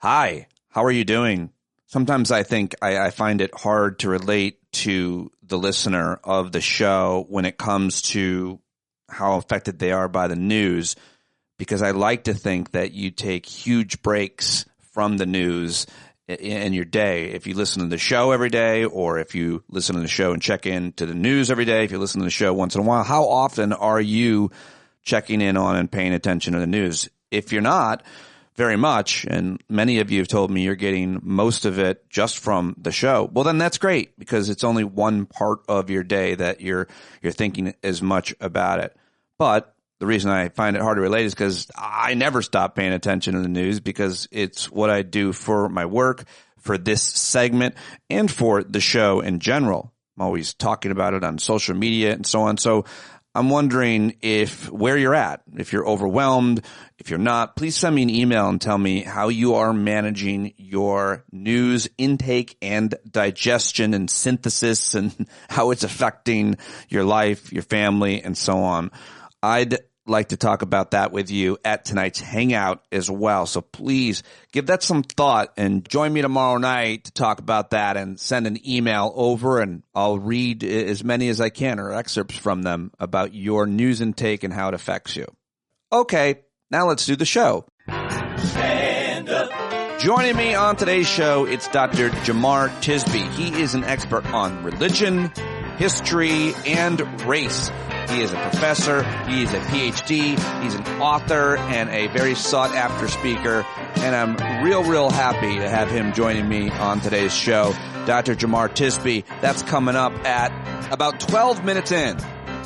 Hi, how are you doing? Sometimes I think I find it hard to relate to the listener of the show when it comes to how affected they are by the news, because I like to think that you take huge breaks from the news in your day. If you listen to the show every day, or if you listen to the show and check in to the news every day, if you listen to the show once in a while, how often are you checking in on and paying attention to the news? If you're not very much, and many of you have told me you're getting most of it just from the show, well, then that's great, because it's only one part of your day that you're thinking as much about it. But the reason I find it hard to relate is because I never stop paying attention to the news, because it's what I do for my work, for this segment, and for the show in general. I'm always talking about it on social media and so on. So I'm wondering where you're at, if you're overwhelmed. If you're not, please send me an email and tell me how you are managing your news intake and digestion and synthesis, and how it's affecting your life, your family, and so on. I'd like to talk about that with you at tonight's Hangout as well. So please give that some thought and join me tomorrow night to talk about that, and send an email over, and I'll read as many as I can, or excerpts from them, about your news intake and how it affects you. Okay, now let's do the show. Stand up. Joining me on today's show, it's Dr. Jemar Tisby. He is an expert on religion, history, and race. He is a professor, he is a PhD, he's an author, and a very sought-after speaker, and I'm real happy to have him joining me on today's show. Dr. Jemar Tisby, that's coming up at about 12 minutes in.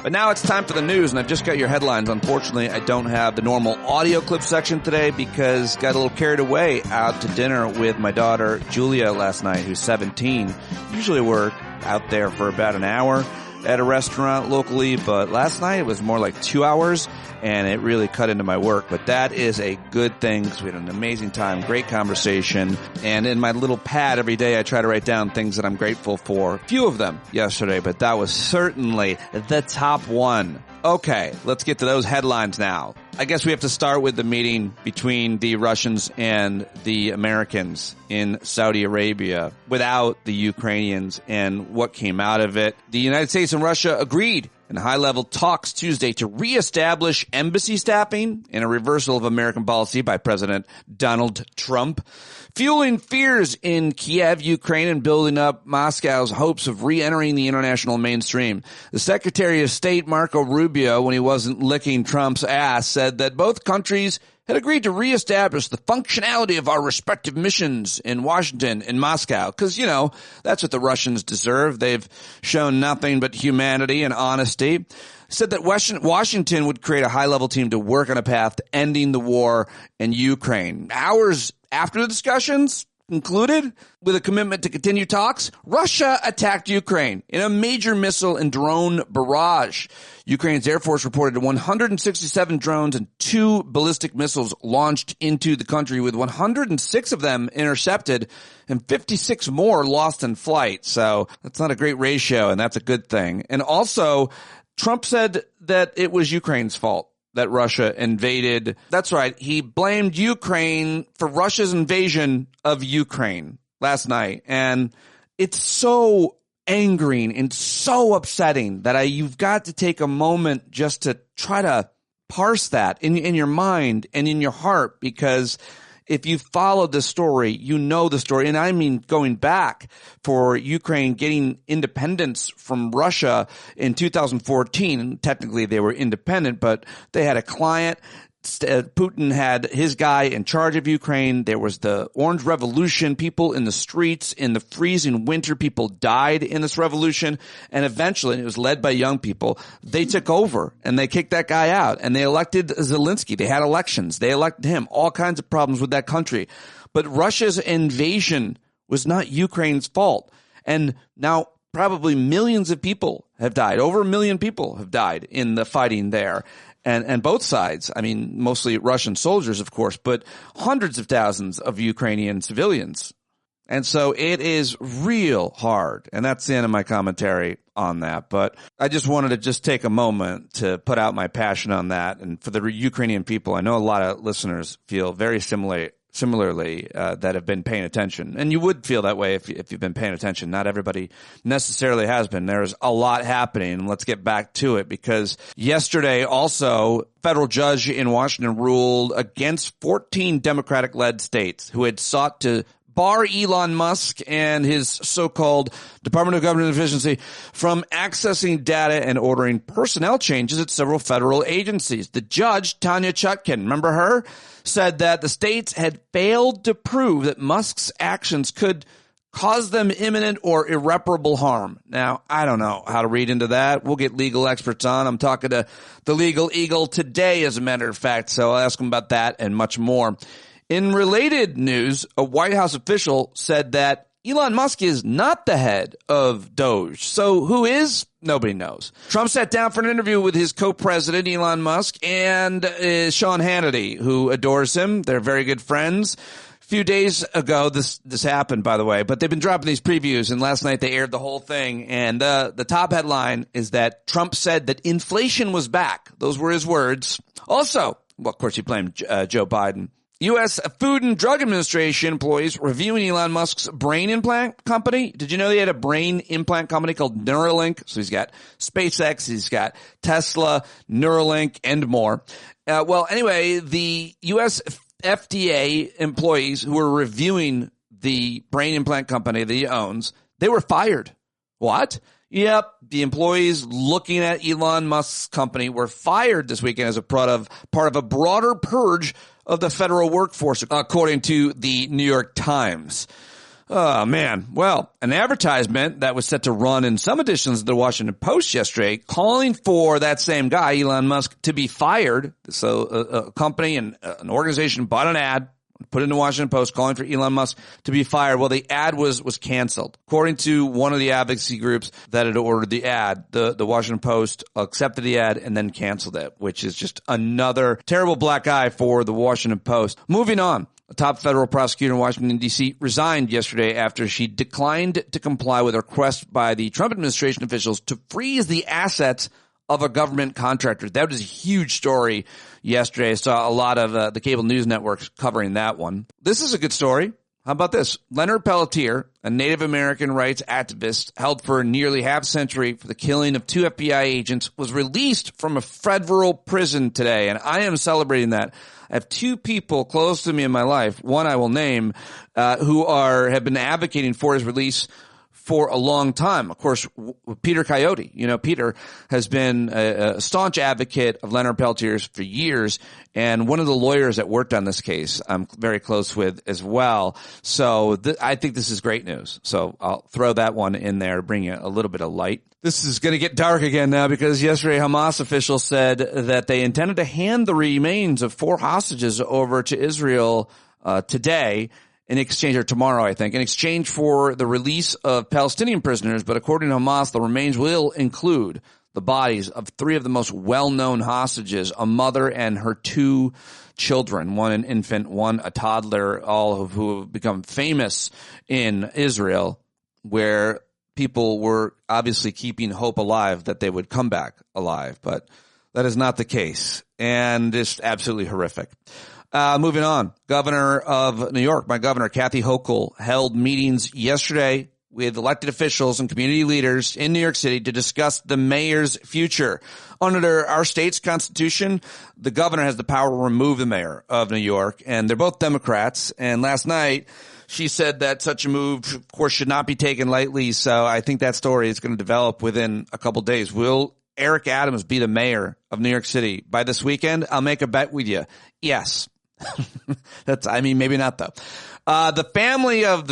But now it's time for the news, and I've just got your headlines. Unfortunately, I don't have the normal audio clip section today, because got a little carried away out to dinner with my daughter Julia last night, who's 17. Usually we're out there for about an hour at a restaurant locally, but last night it was more like 2 hours, and it really cut into my work. But that is a good thing, because we had an amazing time, great conversation. And in my little pad every day, I try to write down things that I'm grateful for. A few of them yesterday, but that was certainly the top one. Okay, let's get to those headlines now. I guess we have to start with the meeting between the Russians and the Americans in Saudi Arabia without the Ukrainians, and what came out of it. The United States and Russia agreed in high-level talks Tuesday to reestablish embassy staffing, in a reversal of American policy by President Donald Trump, fueling fears in Kiev, Ukraine, and building up Moscow's hopes of re-entering the international mainstream. The Secretary of State, Marco Rubio, when he wasn't licking Trump's ass, said that both countries had agreed to reestablish the functionality of our respective missions in Washington and Moscow. Because, that's what the Russians deserve. They've shown nothing but humanity and honesty. Said that Washington would create a high-level team to work on a path to ending the war in Ukraine. Hours after the discussions concluded with a commitment to continue talks, Russia attacked Ukraine in a major missile and drone barrage. Ukraine's Air Force reported 167 drones and 2 ballistic missiles launched into the country, with 106 of them intercepted and 56 more lost in flight. So that's not a great ratio, and that's a good thing. And also, Trump said that it was Ukraine's fault that Russia invaded. That's right. He blamed Ukraine for Russia's invasion of Ukraine last night. And it's so angering and so upsetting that you've got to take a moment just to try to parse that in your mind and in your heart, because if you followed the story, you know the story. And I mean, going back for Ukraine getting independence from Russia in 2014, technically they were independent, but they had a client. Putin had his guy in charge of Ukraine. There was the Orange Revolution, people in the streets in the freezing winter. People died in this revolution. And eventually, it was led by young people. They took over and they kicked that guy out, and they elected Zelensky. They had elections. They elected him. All kinds of problems with that country. But Russia's invasion was not Ukraine's fault. And now probably millions of people have died. Over 1 million people have died in the fighting there. And both sides, I mean, mostly Russian soldiers, of course, but hundreds of thousands of Ukrainian civilians. And so it is real hard. And that's the end of my commentary on that. But I just wanted to just take a moment to put out my passion on that. And for the Ukrainian people, I know a lot of listeners feel very similarly that have been paying attention. And you would feel that way if you've been paying attention. Not everybody necessarily has been. There's a lot happening, and let's get back to it, because yesterday also federal judge in Washington ruled against 14 Democratic-led states who had sought to bar Elon Musk and his so-called Department of Government Efficiency from accessing data and ordering personnel changes at several federal agencies. The judge, Tanya Chutkin, remember her, said that the states had failed to prove that Musk's actions could cause them imminent or irreparable harm. Now, I don't know how to read into that. We'll get legal experts on. I'm talking to the legal eagle today, as a matter of fact, so I'll ask him about that and much more. In related news, a White House official said that Elon Musk is not the head of Doge. So who is? Nobody knows. Trump sat down for an interview with his co-president, Elon Musk, and Sean Hannity, who adores him. They're very good friends. A few days ago, this happened, by the way, but they've been dropping these previews, and last night they aired the whole thing. And the top headline is that Trump said that inflation was back. Those were his words. Also, well, of course, he blamed Joe Biden. U.S. Food and Drug Administration employees reviewing Elon Musk's brain implant company. Did you know he had a brain implant company called Neuralink? So he's got SpaceX, he's got Tesla, Neuralink, and more. Well, anyway, the U.S. FDA employees who were reviewing the brain implant company that he owns, they were fired. What? Yep, the employees looking at Elon Musk's company were fired this weekend as a part of a broader purge of the federal workforce, according to the New York Times. Oh, man. Well, an advertisement that was set to run in some editions of the Washington Post yesterday calling for that same guy, Elon Musk, to be fired. So a company and an organization bought an ad, put it in the Washington Post calling for Elon Musk to be fired. Well, the ad was canceled. According to one of the advocacy groups that had ordered the ad, the Washington Post accepted the ad and then canceled it, which is just another terrible black eye for the Washington Post. Moving on. A top federal prosecutor in Washington, D.C. resigned yesterday after she declined to comply with a request by the Trump administration officials to freeze the assets of a government contractor. That was a huge story yesterday. I saw a lot of the cable news networks covering that one. This is a good story. How about this? Leonard Peltier, a Native American rights activist held for nearly half a century for the killing of 2 FBI agents, was released from a federal prison today, and I am celebrating that. I have 2 people close to me in my life, one I will name, who have been advocating for his release for a long time. Of course, Peter Coyote. You know, Peter has been a staunch advocate of Leonard Peltier's for years, and one of the lawyers that worked on this case I'm very close with as well. So I think this is great news. So I'll throw that one in there, bring a little bit of light. This is going to get dark again now, because yesterday Hamas officials said that they intended to hand the remains of 4 hostages over to Israel today, in exchange, or tomorrow, I think, in exchange for the release of Palestinian prisoners. But according to Hamas, the remains will include the bodies of 3 of the most well-known hostages, a mother and her 2 children, one an infant, one a toddler, all of who have become famous in Israel, where people were obviously keeping hope alive that they would come back alive. But that is not the case, and it's absolutely horrific. Moving on, Governor of New York, my governor, Kathy Hochul, held meetings yesterday with elected officials and community leaders in New York City to discuss the mayor's future. Under our state's constitution, the governor has the power to remove the mayor of New York, and they're both Democrats. And last night, she said that such a move, of course, should not be taken lightly. So I think that story is going to develop within a couple days. Will Eric Adams be the mayor of New York City by this weekend? I'll make a bet with you. Yes. Maybe not though. The family of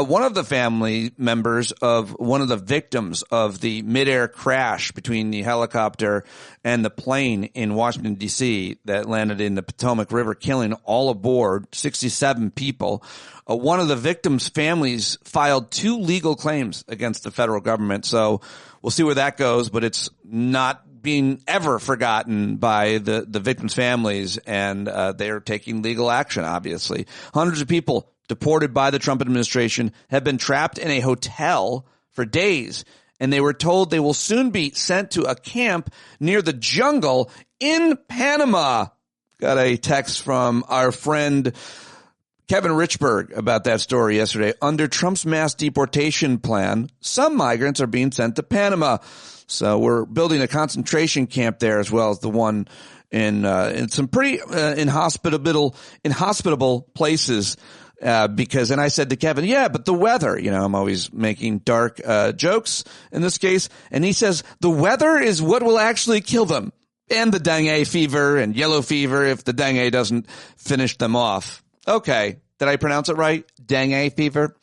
one of the family members of one of the victims of the midair crash between the helicopter and the plane in Washington, D.C. that landed in the Potomac River, killing all aboard 67 people. One of the victims' families filed 2 legal claims against the federal government. So we'll see where that goes, but it's not being ever forgotten by the victims' families, and they're taking legal action, obviously. Hundreds of people deported by the Trump administration have been trapped in a hotel for days, and they were told they will soon be sent to a camp near the jungle in Panama. Got a text from our friend Kevin Richburg about that story yesterday. Under Trump's mass deportation plan, some migrants are being sent to Panama. So we're building a concentration camp there as well as the one in some pretty inhospitable places. Because, and I said to Kevin, yeah, but the weather, I'm always making dark jokes in this case. And he says, the weather is what will actually kill them. And the dengue fever and yellow fever if the dengue doesn't finish them off. Okay. Did I pronounce it right? Dengue fever?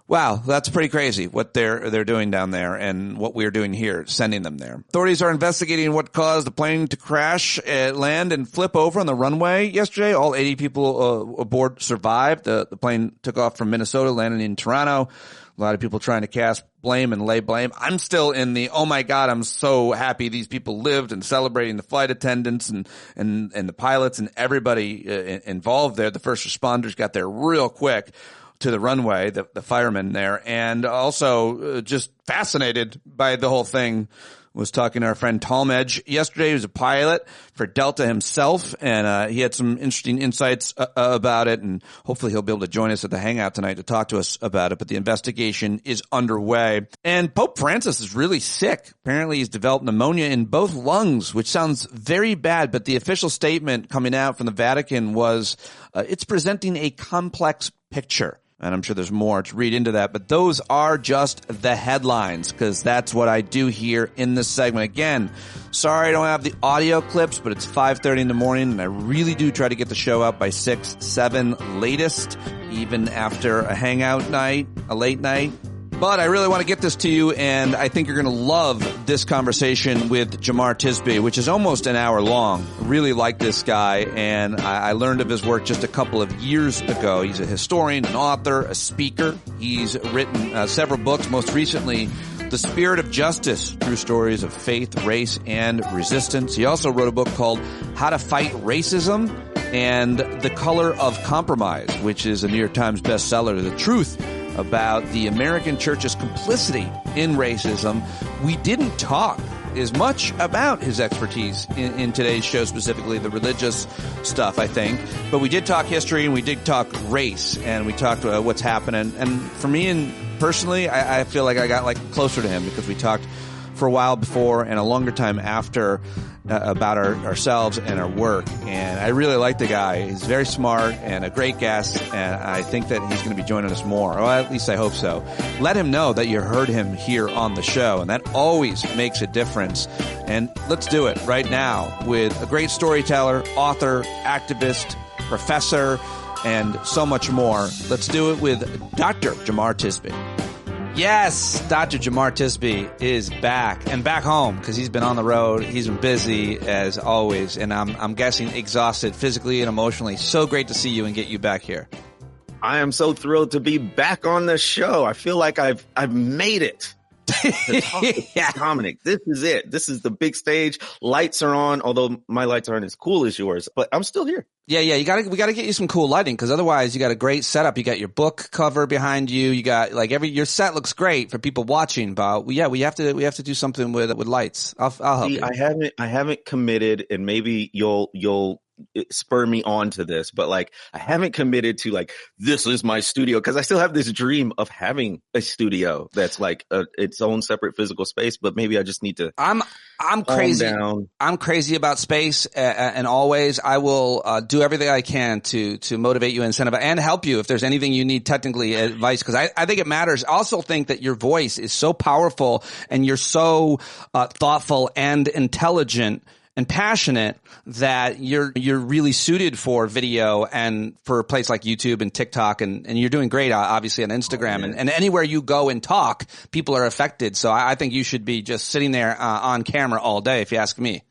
Wow, that's pretty crazy what they're doing down there and what we're doing here, sending them there. Authorities are investigating what caused the plane to crash, land, and flip over on the runway yesterday. All 80 people aboard survived. The plane took off from Minnesota, landed in Toronto. A lot of people trying to cast blame and lay blame. I'm still in the, oh my God, I'm so happy these people lived, and celebrating the flight attendants and the pilots and everybody involved there. The first responders got there real quick to the runway, the firemen there, and also just fascinated by the whole thing. Was talking to our friend Talmadge yesterday. He was a pilot for Delta himself, and he had some interesting insights about it, and hopefully he'll be able to join us at the Hangout tonight to talk to us about it. But the investigation is underway. And Pope Francis is really sick. Apparently he's developed pneumonia in both lungs, which sounds very bad, but the official statement coming out from the Vatican was it's presenting a complex picture. And I'm sure there's more to read into that, but those are just the headlines, because that's what I do here in this segment. Again, sorry I don't have the audio clips, but it's 5:30 in the morning, and I really do try to get the show out by 6, 7 latest, even after a hangout night, a late night. But I really want to get this to you, and I think you're going to love this conversation with Jemar Tisby, which is almost an hour long. I really like this guy, and I learned of his work just a couple of years ago. He's a historian, an author, a speaker. He's written several books, most recently, The Spirit of Justice, True Stories of Faith, Race, and Resistance. He also wrote a book called How to Fight Racism and The Color of Compromise, which is a New York Times bestseller, The Truth about the American church's complicity in racism. We didn't talk as much about his expertise in today's show, specifically the religious stuff, I think. But we did talk history, and we did talk race, and we talked about what's happening. And for me, and personally, I feel like I got closer to him because we talked for a while before and a longer time after about ourselves and our work. And I really like the guy. He's very smart and a great guest, and I think that he's going to be joining us more. Or at least I hope so. Let him know that you heard him here on the show, and that always makes a difference. And let's do it right now with a great storyteller, author, activist, professor, and so much more. Let's do it with Dr. Jemar Tisby. Yes, Dr. Jemar Tisby is back, and back home, because he's been on the road. He's been busy as always, and I'm guessing exhausted physically and emotionally. So great to see you and get you back here. I am so thrilled to be back on the show. I feel like I've made it. To talk to Dominic. This is it. This is the big stage. Lights are on, although my lights aren't as cool as yours, but I'm still here. Yeah. We got to get you some cool lighting, because otherwise you got a great setup. You got your book cover behind you. You got your set looks great for people watching, but we have to do something with lights. I'll help you. I haven't committed, and maybe you'll spur me on to this, but I haven't committed to this is my studio, because I still have this dream of having a studio that's its own separate physical space. But maybe I just need to. I'm crazy. Down. I'm crazy about space, and always I will do everything I can to motivate you and incentivize and help you if there's anything you need technically advice, because I think it matters. I also think that your voice is so powerful, and you're so thoughtful and intelligent and passionate that you're really suited for video and for a place like YouTube and TikTok, and you're doing great, obviously, on Instagram. And anywhere you go and talk, people are affected. So I think you should be just sitting there on camera all day, if you ask me.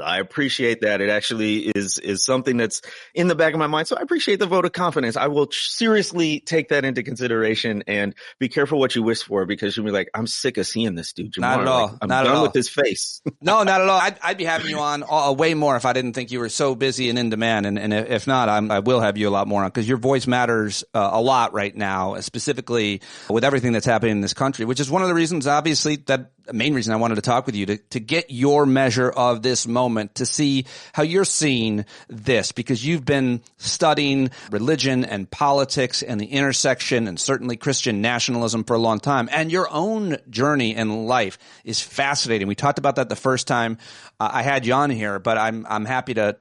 I appreciate that. It actually is something that's in the back of my mind. So I appreciate the vote of confidence. I will seriously take that into consideration, and be careful what you wish for, because you'll be like, I'm sick of seeing this dude, Jemar. Not at all. I'm done with his face. No, not at all. I'd be having you on way more if I didn't think you were so busy and in demand. And if not, I will have you a lot more on, because your voice matters a lot right now, specifically with everything that's happening in this country, which is one of the reasons, obviously, that main reason I wanted to talk with you to get your measure of this moment, to see how you're seeing this, because you've been studying religion and politics and the intersection and certainly Christian nationalism for a long time. And your own journey in life is fascinating. We talked about that the first time I had you on here, but I'm happy to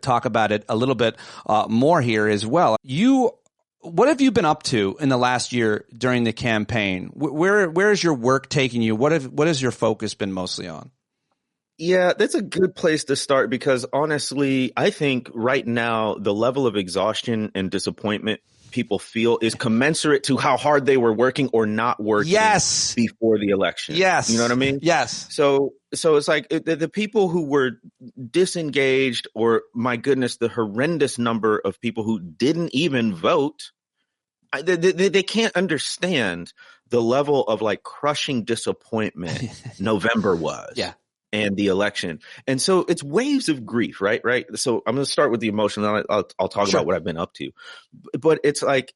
talk about it a little bit more here as well. What have you been up to in the last year during the campaign? Where is your work taking you? What has your focus been mostly on? Yeah, that's a good place to start, because honestly, I think right now the level of exhaustion and disappointment people feel is commensurate to how hard they were working or not working before the election. Yes. You know what I mean? Yes. So it's like the people who were disengaged, or my goodness, the horrendous number of people who didn't even vote, they can't understand the level of like crushing disappointment November was. Yeah. And the election. And so it's waves of grief, right? Right. So I'm going to start with the emotion, and I'll talk about what I've been up to. But it's like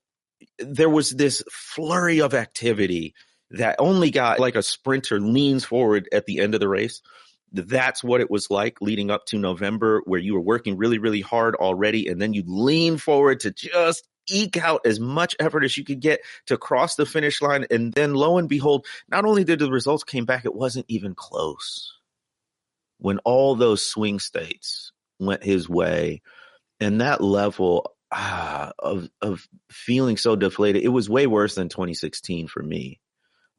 there was this flurry of activity that only got like a sprinter leans forward at the end of the race. That's what it was like leading up to November, where you were working really, really hard already. And then you lean forward to just eke out as much effort as you could get to cross the finish line. And then lo and behold, not only did the results came back, it wasn't even close. When all those swing states went his way, and that level of feeling so deflated, it was way worse than 2016 for me.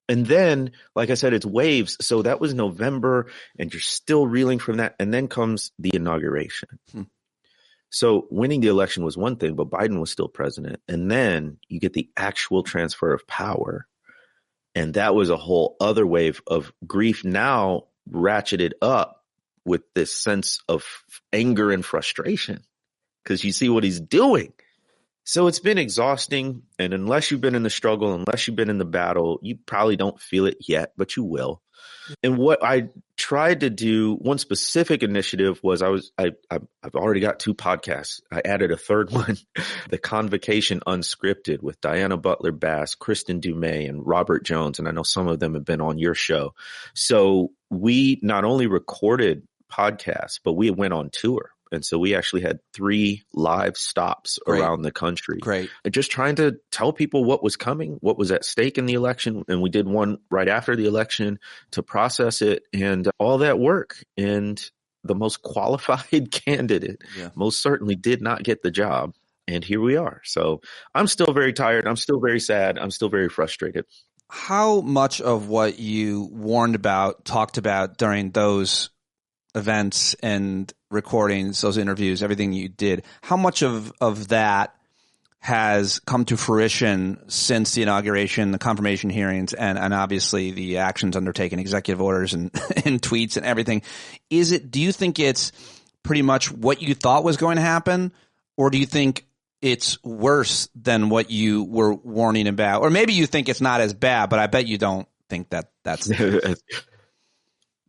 And then, like I said, it's waves. So that was November, and you're still reeling from that. And then comes the inauguration. So winning the election was one thing, but Biden was still president. And then you get the actual transfer of power. And that was a whole other wave of grief, now ratcheted up with this sense of anger and frustration, because you see what he's doing. So it's been exhausting. And unless you've been in the struggle, unless you've been in the battle, you probably don't feel it yet, but you will. And what I tried to do, one specific initiative was I've already got 2 podcasts. I added a third one, The Convocation Unscripted, with Diana Butler Bass, Kristen Dumais, and Robert Jones. And I know some of them have been on your show. So we not only recorded podcasts, but we went on tour. And so we actually had 3 live stops around the country. Great. Just trying to tell people what was coming, what was at stake in the election. And we did one right after the election to process it, and all that work. And the most qualified candidate most certainly did not get the job. And here we are. So I'm still very tired. I'm still very sad. I'm still very frustrated. How much of what you warned about, talked about during those events and recordings, those interviews, everything you did, how much of that has come to fruition since the inauguration, the confirmation hearings, and obviously the actions undertaken, executive orders and, and tweets and everything? Do you think it's pretty much what you thought was going to happen, or do you think it's worse than what you were warning about? Or maybe you think it's not as bad, but I bet you don't think that's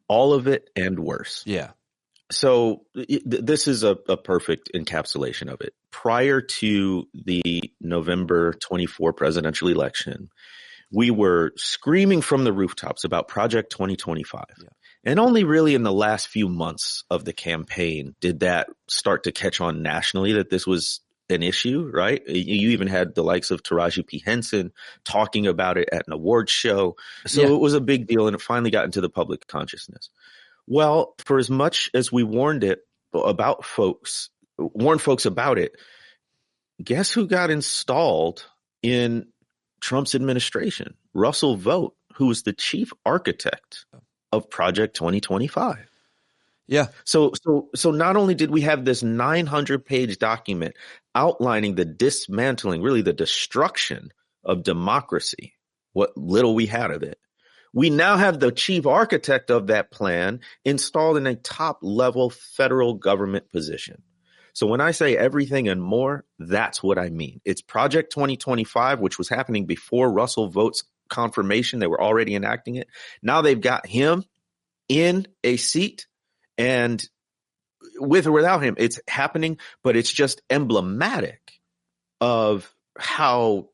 all of it and worse. Yeah. So this is a perfect encapsulation of it. Prior to the November 24 presidential election, we were screaming from the rooftops about Project 2025. Yeah. And only really in the last few months of the campaign did that start to catch on nationally, that this was an issue, right? You even had the likes of Taraji P. Henson talking about it at an awards show. So it was a big deal, and it finally got into the public consciousness. Well, for as much as we warned folks about it, guess who got installed in Trump's administration? Russell Vought, who was the chief architect of Project 2025. Yeah. So not only did we have this 900-page document outlining the dismantling, really the destruction of democracy, what little we had of it, we now have the chief architect of that plan installed in a top-level federal government position. So when I say everything and more, that's what I mean. It's Project 2025, which was happening before Russell Vought's confirmation. They were already enacting it. Now they've got him in a seat. And with or without him, it's happening, but it's just emblematic of how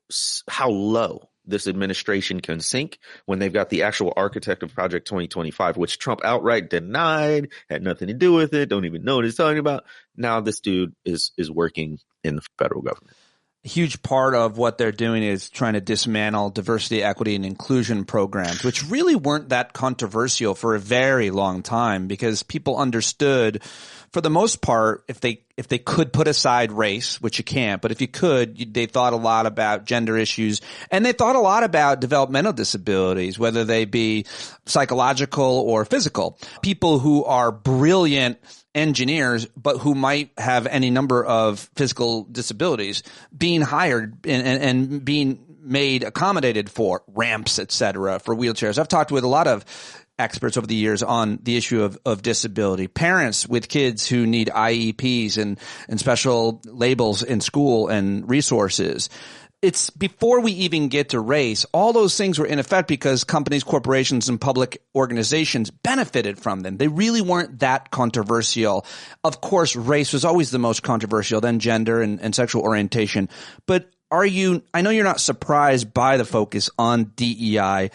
low this administration can sink when they've got the actual architect of Project 2025, which Trump outright denied, had nothing to do with it, don't even know what he's talking about. Now this dude is working in the federal government. A huge part of what they're doing is trying to dismantle diversity, equity, and inclusion programs, which really weren't that controversial for a very long time because people understood, for the most part, if they could put aside race, which you can't, but if you could, they thought a lot about gender issues, and they thought a lot about developmental disabilities, whether they be psychological or physical. People who are brilliant engineers, but who might have any number of physical disabilities, being hired and being made accommodated for ramps, et cetera, for wheelchairs. I've talked with a lot of experts over the years on the issue of disability. Parents with kids who need IEPs and special labels in school and resources. It's before we even get to race, all those things were in effect because companies, corporations, and public organizations benefited from them. They really weren't that controversial. Of course, race was always the most controversial, then gender and sexual orientation. But I know you're not surprised by the focus on DEI,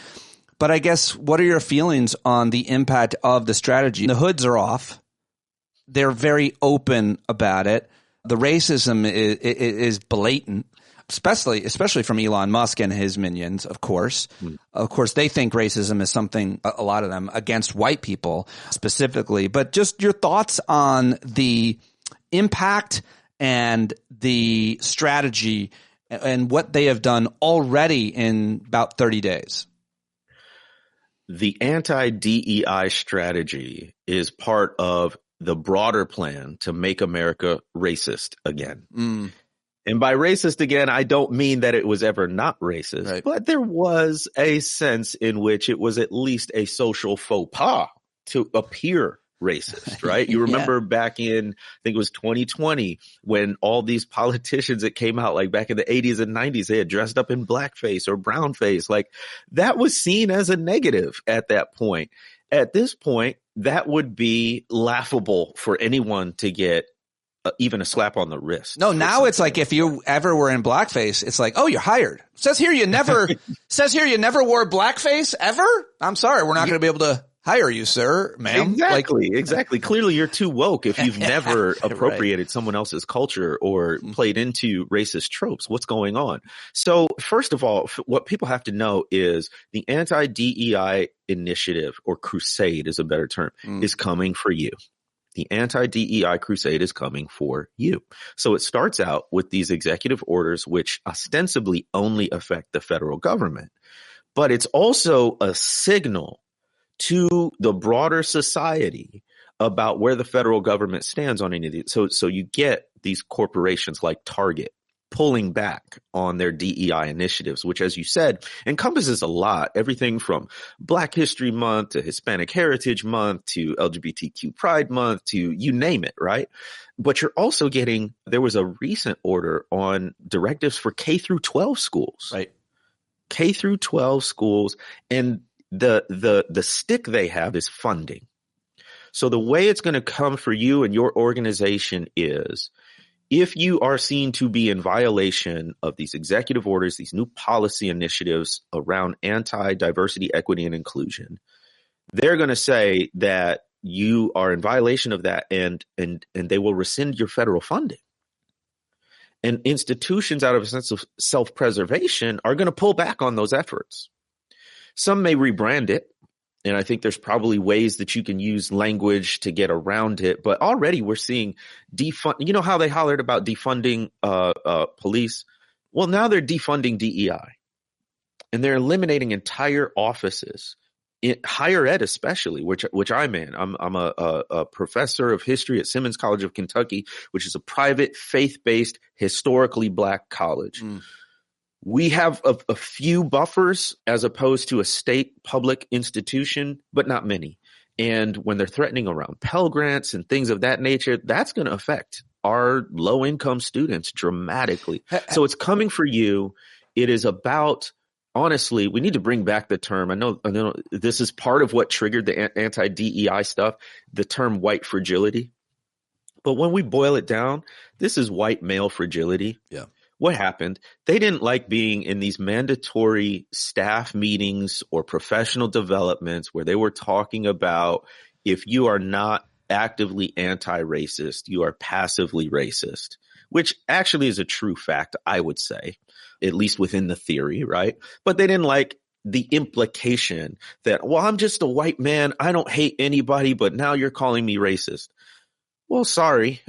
but I guess what are your feelings on the impact of the strategy? The hoods are off. They're very open about it. The racism is blatant. Especially from Elon Musk and his minions, of course. Of course, they think racism is something, a lot of them, against white people specifically. But just your thoughts on the impact and the strategy and what they have done already in about 30 days. The anti-DEI strategy is part of the broader plan to make America racist again. And by racist again, I don't mean that it was ever not racist, right, but there was a sense in which it was at least a social faux pas to appear racist, right? You remember back in, I think it was 2020, when all these politicians that came out, like back in the 80s and 90s, they had dressed up in blackface or brownface. Like that was seen as a negative at that point. At this point, that would be laughable for anyone to get even a slap on the wrist. No, now it's like if you ever were in blackface, it's like, oh, you're hired. Says here you never wore blackface ever. I'm sorry, we're not going to be able to hire you, sir, ma'am. Exactly. Clearly, you're too woke if you've never appropriated someone else's culture or played into racist tropes. What's going on? So, first of all, what people have to know is the anti-DEI initiative, or crusade is a better term, is coming for you. The anti-DEI crusade is coming for you. So it starts out with these executive orders, which ostensibly only affect the federal government, but it's also a signal to the broader society about where the federal government stands on any of these. So you get these corporations like Target pulling back on their DEI initiatives, which, as you said, encompasses a lot, everything from Black History Month to Hispanic Heritage Month to LGBTQ Pride Month to you name it, right? But you're also getting, there was a recent order on directives for K through 12 schools, right? K through 12 schools, and the stick they have is funding. So the way it's going to come for you and your organization is, if you are seen to be in violation of these executive orders, these new policy initiatives around anti-diversity, equity, and inclusion, they're going to say that you are in violation of that, and they will rescind your federal funding. And institutions, out of a sense of self-preservation, are going to pull back on those efforts. Some may rebrand it. And I think there's probably ways that you can use language to get around it. But already we're seeing defund. You know how they hollered about defunding police? Well, now they're defunding DEI. And they're eliminating entire offices, in higher ed especially, which I'm in. I'm a professor of history at Simmons College of Kentucky, which is a private, faith-based, historically Black college. We have a few buffers as opposed to a state public institution, but not many. And when they're threatening around Pell Grants and things of that nature, that's going to affect our low income students dramatically. So it's coming for you. It is about, honestly, we need to bring back the term. I know this is part of what triggered the anti-DEI stuff, the term white fragility. But when we boil it down, this is white male fragility. Yeah. what happened? They didn't like being in these mandatory staff meetings or professional developments where they were talking about if you are not actively anti-racist, you are passively racist, which actually is a true fact, I would say, at least within the theory, right? But they didn't like the implication that, well, I'm just a white man. I don't hate anybody, but now you're calling me racist. Well, sorry.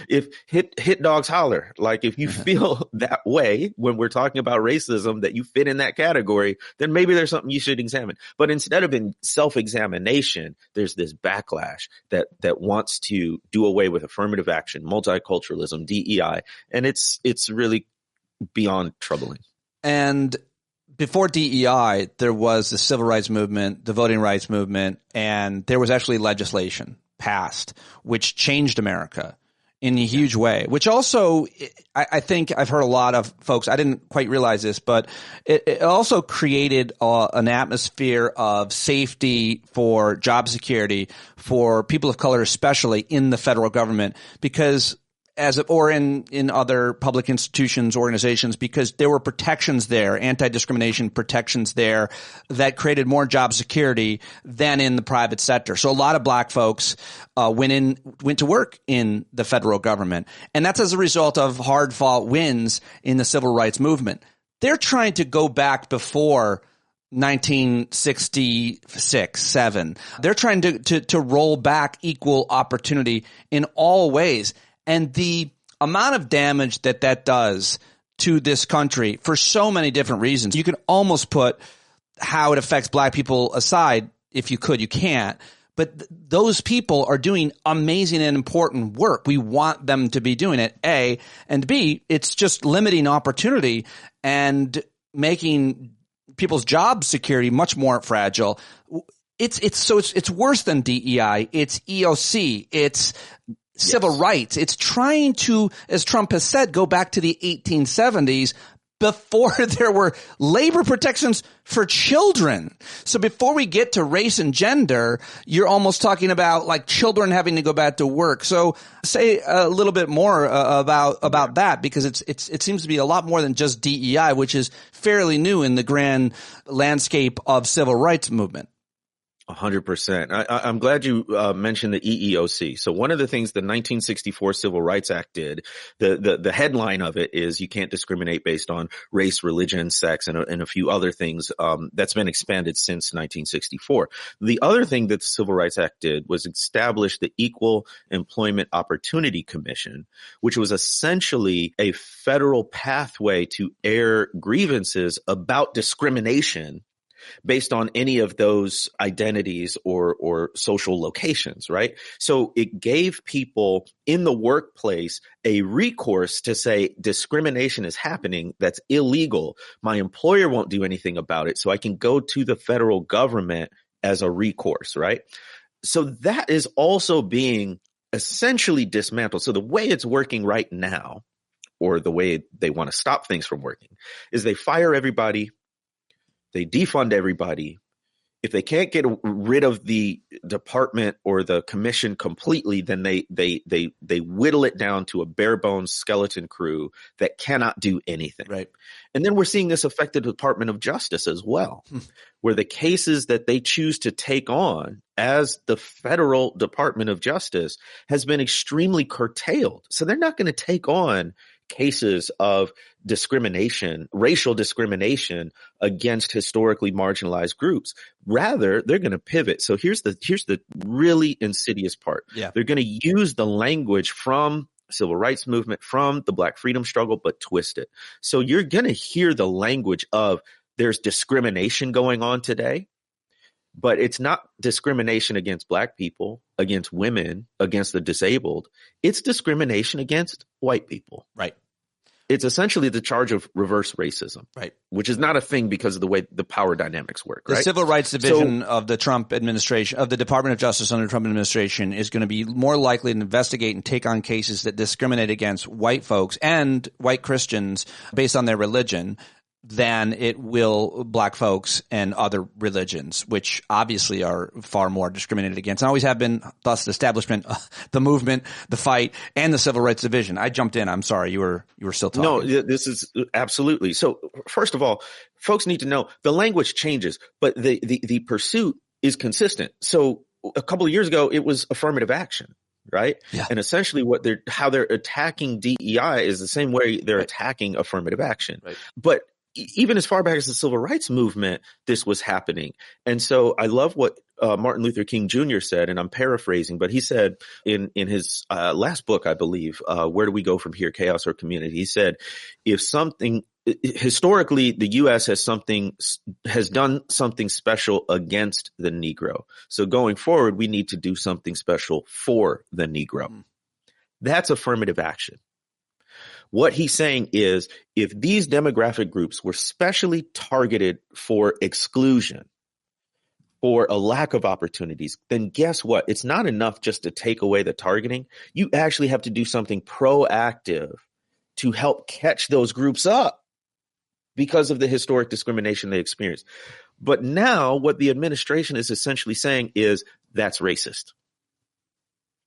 If hit dogs holler. Like if you feel that way when we're talking about racism, that you fit in that category, then maybe there's something you should examine. But instead of in self-examination, there's this backlash that wants to do away with affirmative action, multiculturalism, DEI, and it's really beyond troubling. And before DEI, there was the civil rights movement, the voting rights movement, and there was actually legislation passed, which changed America in a huge way, which also, I think I've heard a lot of folks, I didn't quite realize this, but it also created an atmosphere of safety for job security for people of color, especially in the federal government, because or in other public institutions, organizations, because there were protections there, anti-discrimination protections there that created more job security than in the private sector. So a lot of black folks went to work in the federal government. And that's as a result of hard fought wins in the civil rights movement. They're trying to go back before 1966, 7. They're trying to roll back equal opportunity in all ways. And the amount of damage that does to this country for so many different reasons, you can almost put how it affects black people aside. If you could, you can't. But those people are doing amazing and important work. We want them to be doing it, A. And B, it's just limiting opportunity and making people's job security much more fragile. It's worse than DEI. It's EOC. It's civil rights. It's trying to, as Trump has said, go back to the 1870s before there were labor protections for children. So before we get to race and gender, you're almost talking about like children having to go back to work. So say a little bit more about that, because it seems to be a lot more than just DEI, which is fairly new in the grand landscape of civil rights movement. 100%. I'm glad you mentioned the EEOC. So one of the things the 1964 Civil Rights Act did, the headline of it is you can't discriminate based on race, religion, sex, and a few other things. That's been expanded since 1964. The other thing that the Civil Rights Act did was establish the Equal Employment Opportunity Commission, which was essentially a federal pathway to air grievances about discrimination based on any of those identities or social locations, right? So it gave people in the workplace a recourse to say discrimination is happening. That's illegal. My employer won't do anything about it. So I can go to the federal government as a recourse, right? So that is also being essentially dismantled. So the way it's working right now, or the way they want to stop things from working, is they fire everybody. They defund everybody. If they can't get rid of the department or the commission completely, then they whittle it down to a bare bones skeleton crew that cannot do anything. Right. And then we're seeing this affect the Department of Justice as well, where the cases that they choose to take on as the federal Department of Justice has been extremely curtailed. So they're not going to take on cases of discrimination, racial discrimination against historically marginalized groups. Rather, they're going to pivot. So here's the really insidious part. Yeah. They're going to use the language from civil rights movement, from the Black freedom struggle, but twist it. So you're going to hear the language of there's discrimination going on today, but it's not discrimination against Black people, against women, against the disabled. It's discrimination against white people. Right. It's essentially the charge of reverse racism, right? Which is not a thing because of the way the power dynamics work. The right? Civil Rights Division of the Trump administration, of the Department of Justice under the Trump administration, is going to be more likely to investigate and take on cases that discriminate against white folks and white Christians based on their religion than it will black folks and other religions, which obviously are far more discriminated against and always have been. Thus, the establishment, the movement, the fight, and the civil rights division. I jumped in. I'm sorry. You were still talking. No, this is absolutely. So first of all, folks need to know the language changes, but the pursuit is consistent. So a couple of years ago, it was affirmative action. Right. Yeah. And essentially how they're attacking DEI is the same way they're attacking affirmative action. Right. But even as far back as the civil rights movement, this was happening. And so I love what Martin Luther King Jr. said, and I'm paraphrasing, but he said in his last book, I believe, Where Do We Go From Here, Chaos or Community? He said, historically, the U.S. has done something special against the Negro. So going forward, we need to do something special for the Negro. Mm. That's affirmative action. What he's saying is, if these demographic groups were specially targeted for exclusion, for a lack of opportunities, then guess what? It's not enough just to take away the targeting. You actually have to do something proactive to help catch those groups up because of the historic discrimination they experienced. But now what the administration is essentially saying is that's racist.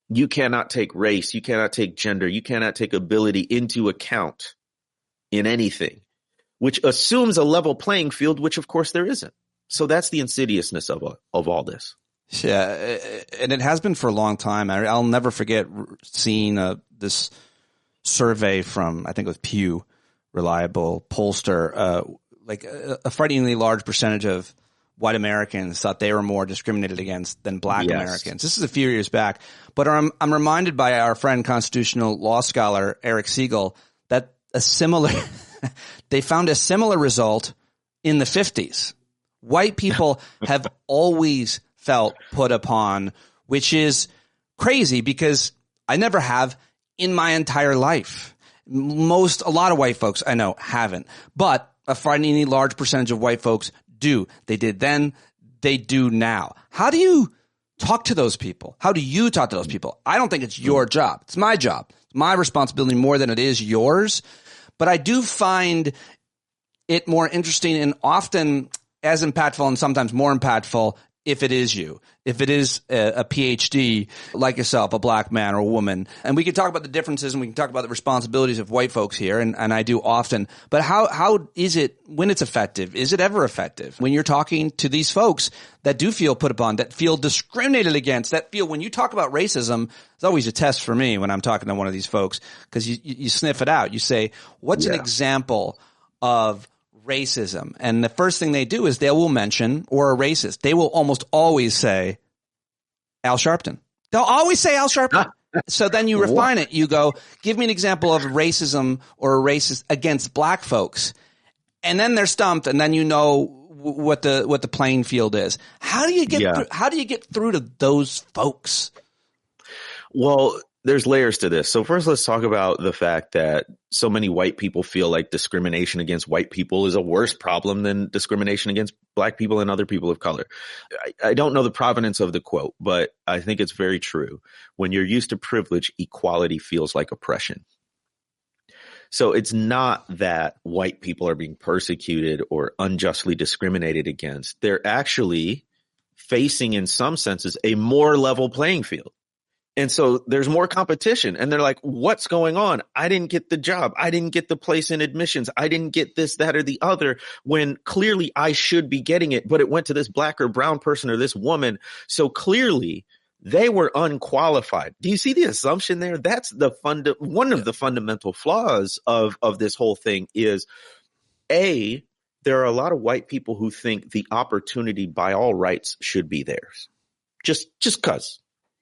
You cannot take race, you cannot take gender, you cannot take ability into account in anything, which assumes a level playing field, which of course there isn't. So that's the insidiousness of all this. Yeah, and it has been for a long time. I'll never forget seeing this survey from, I think it was Pew, reliable pollster, like a frighteningly large percentage of white Americans thought they were more discriminated against than black Americans. This is a few years back. But I'm reminded by our friend, constitutional law scholar Eric Segall, that they found a similar result in the 50s. White people have always felt put upon, which is crazy because I never have in my entire life. A lot of white folks I know haven't, but a frighteningly large percentage of white folks do. They did then, they do now. How do you talk to those people? How do you talk to those people? I don't think it's your job. It's my job. It's my responsibility more than it is yours. But I do find it more interesting and often as impactful and sometimes more impactful if it is you, if it is a PhD like yourself, a black man or a woman. And we can talk about the differences and we can talk about the responsibilities of white folks here, and I do often. But how is it when it's effective? Is it ever effective? When you're talking to these folks that do feel put upon, that feel discriminated against, that feel when you talk about racism, it's always a test for me when I'm talking to one of these folks because you sniff it out. You say, what's an example of racism? And the first thing they do is they will mention, or a racist, they will almost always say Al Sharpton. They'll always say Al Sharpton. So then you refine it. You go, give me an example of racism or a racist against black folks. And then they're stumped, and then you know what the playing field is. How do you get through to those folks? Well, there's layers to this. So first, let's talk about the fact that so many white people feel like discrimination against white people is a worse problem than discrimination against black people and other people of color. I don't know the provenance of the quote, but I think it's very true. When you're used to privilege, equality feels like oppression. So it's not that white people are being persecuted or unjustly discriminated against. They're actually facing, in some senses, a more level playing field. And so there's more competition, and they're like, what's going on? I didn't get the job. I didn't get the place in admissions. I didn't get this, that, or the other, when clearly I should be getting it, but it went to this black or brown person or this woman. So clearly they were unqualified. Do you see the assumption there? That's one of the fundamental flaws of this whole thing is, A, there are a lot of white people who think the opportunity by all rights should be theirs. Just 'cause.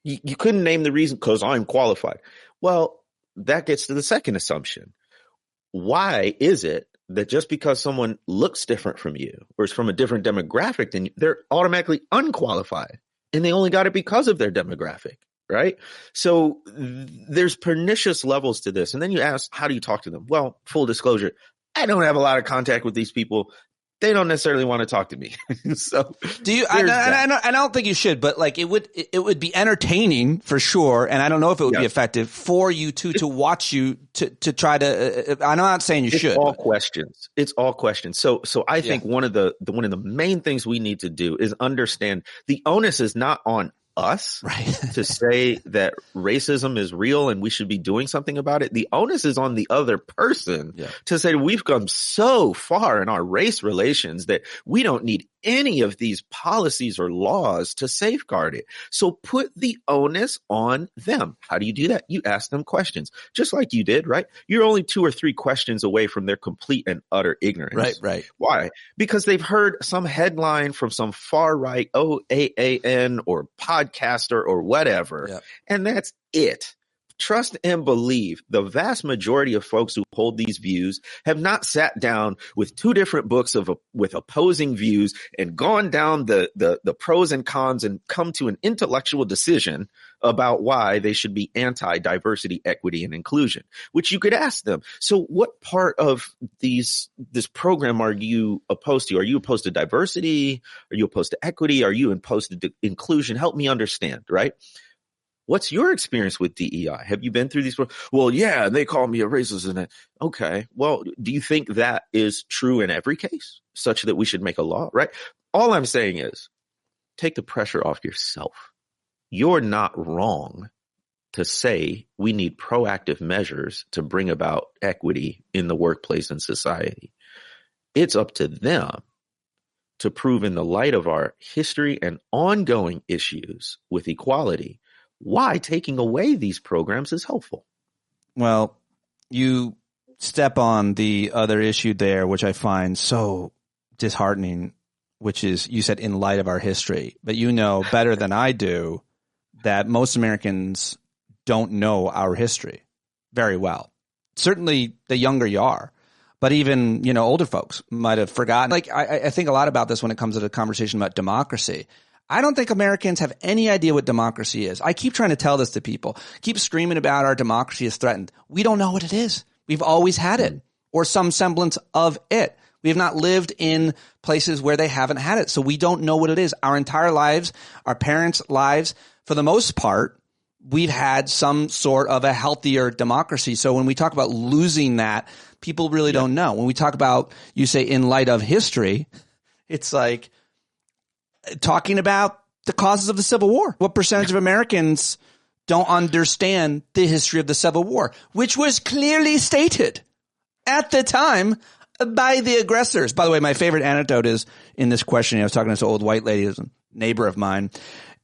You couldn't name the reason, because I'm qualified. Well, that gets to the second assumption. Why is it that just because someone looks different from you or is from a different demographic than you, they're automatically unqualified and they only got it because of their demographic, right? So there's pernicious levels to this. And then you ask, how do you talk to them? Well, full disclosure, I don't have a lot of contact with these people. they don't necessarily want to talk to me. So do you? I don't think you should, but like it would be entertaining for sure, and I don't know if it would be effective for you to watch you to try to. I'm not saying you should. It's all questions. So I think one of the main things we need to do is understand the onus is not on us to say that racism is real and we should be doing something about it. The onus is on the other person to say we've come so far in our race relations that we don't need any of these policies or laws to safeguard it. So put the onus on them. How do you do that? You ask them questions, just like you did, right? You're only 2 or 3 questions away from their complete and utter ignorance. Right. Why? Because they've heard some headline from some far right OAAN or podcaster or whatever, and that's it. Trust and believe the vast majority of folks who hold these views have not sat down with 2 different books with opposing views and gone down the pros and cons and come to an intellectual decision about why they should be anti-diversity, equity, and inclusion, which you could ask them. So what part of this program are you opposed to? Are you opposed to diversity? Are you opposed to equity? Are you opposed to inclusion? Help me understand, right? What's your experience with DEI? Have you been through these? Well, yeah, they call me a racist. And okay, well, do you think that is true in every case, such that we should make a law, right? All I'm saying is take the pressure off yourself. You're not wrong to say we need proactive measures to bring about equity in the workplace and society. It's up to them to prove in the light of our history and ongoing issues with equality why taking away these programs is helpful. Well, you step on the other issue there, which I find so disheartening, which is you said in light of our history, but you know better than I do that most Americans don't know our history very well. Certainly the younger you are, but even, older folks might have forgotten. Like I think a lot about this when it comes to the conversation about democracy. I don't think Americans have any idea what democracy is. I keep trying to tell this to people, keep screaming about our democracy is threatened. We don't know what it is. We've always had it or some semblance of it. We have not lived in places where they haven't had it. So we don't know what it is. Our entire lives, our parents' lives, for the most part, we've had some sort of a healthier democracy. So when we talk about losing that, people really don't know. When we talk about, you say in light of history, it's like talking about the causes of the Civil War. What percentage of Americans don't understand the history of the Civil War, which was clearly stated at the time by the aggressors? By the way, my favorite anecdote is in this question. I was talking to this old white lady, who's a neighbor of mine,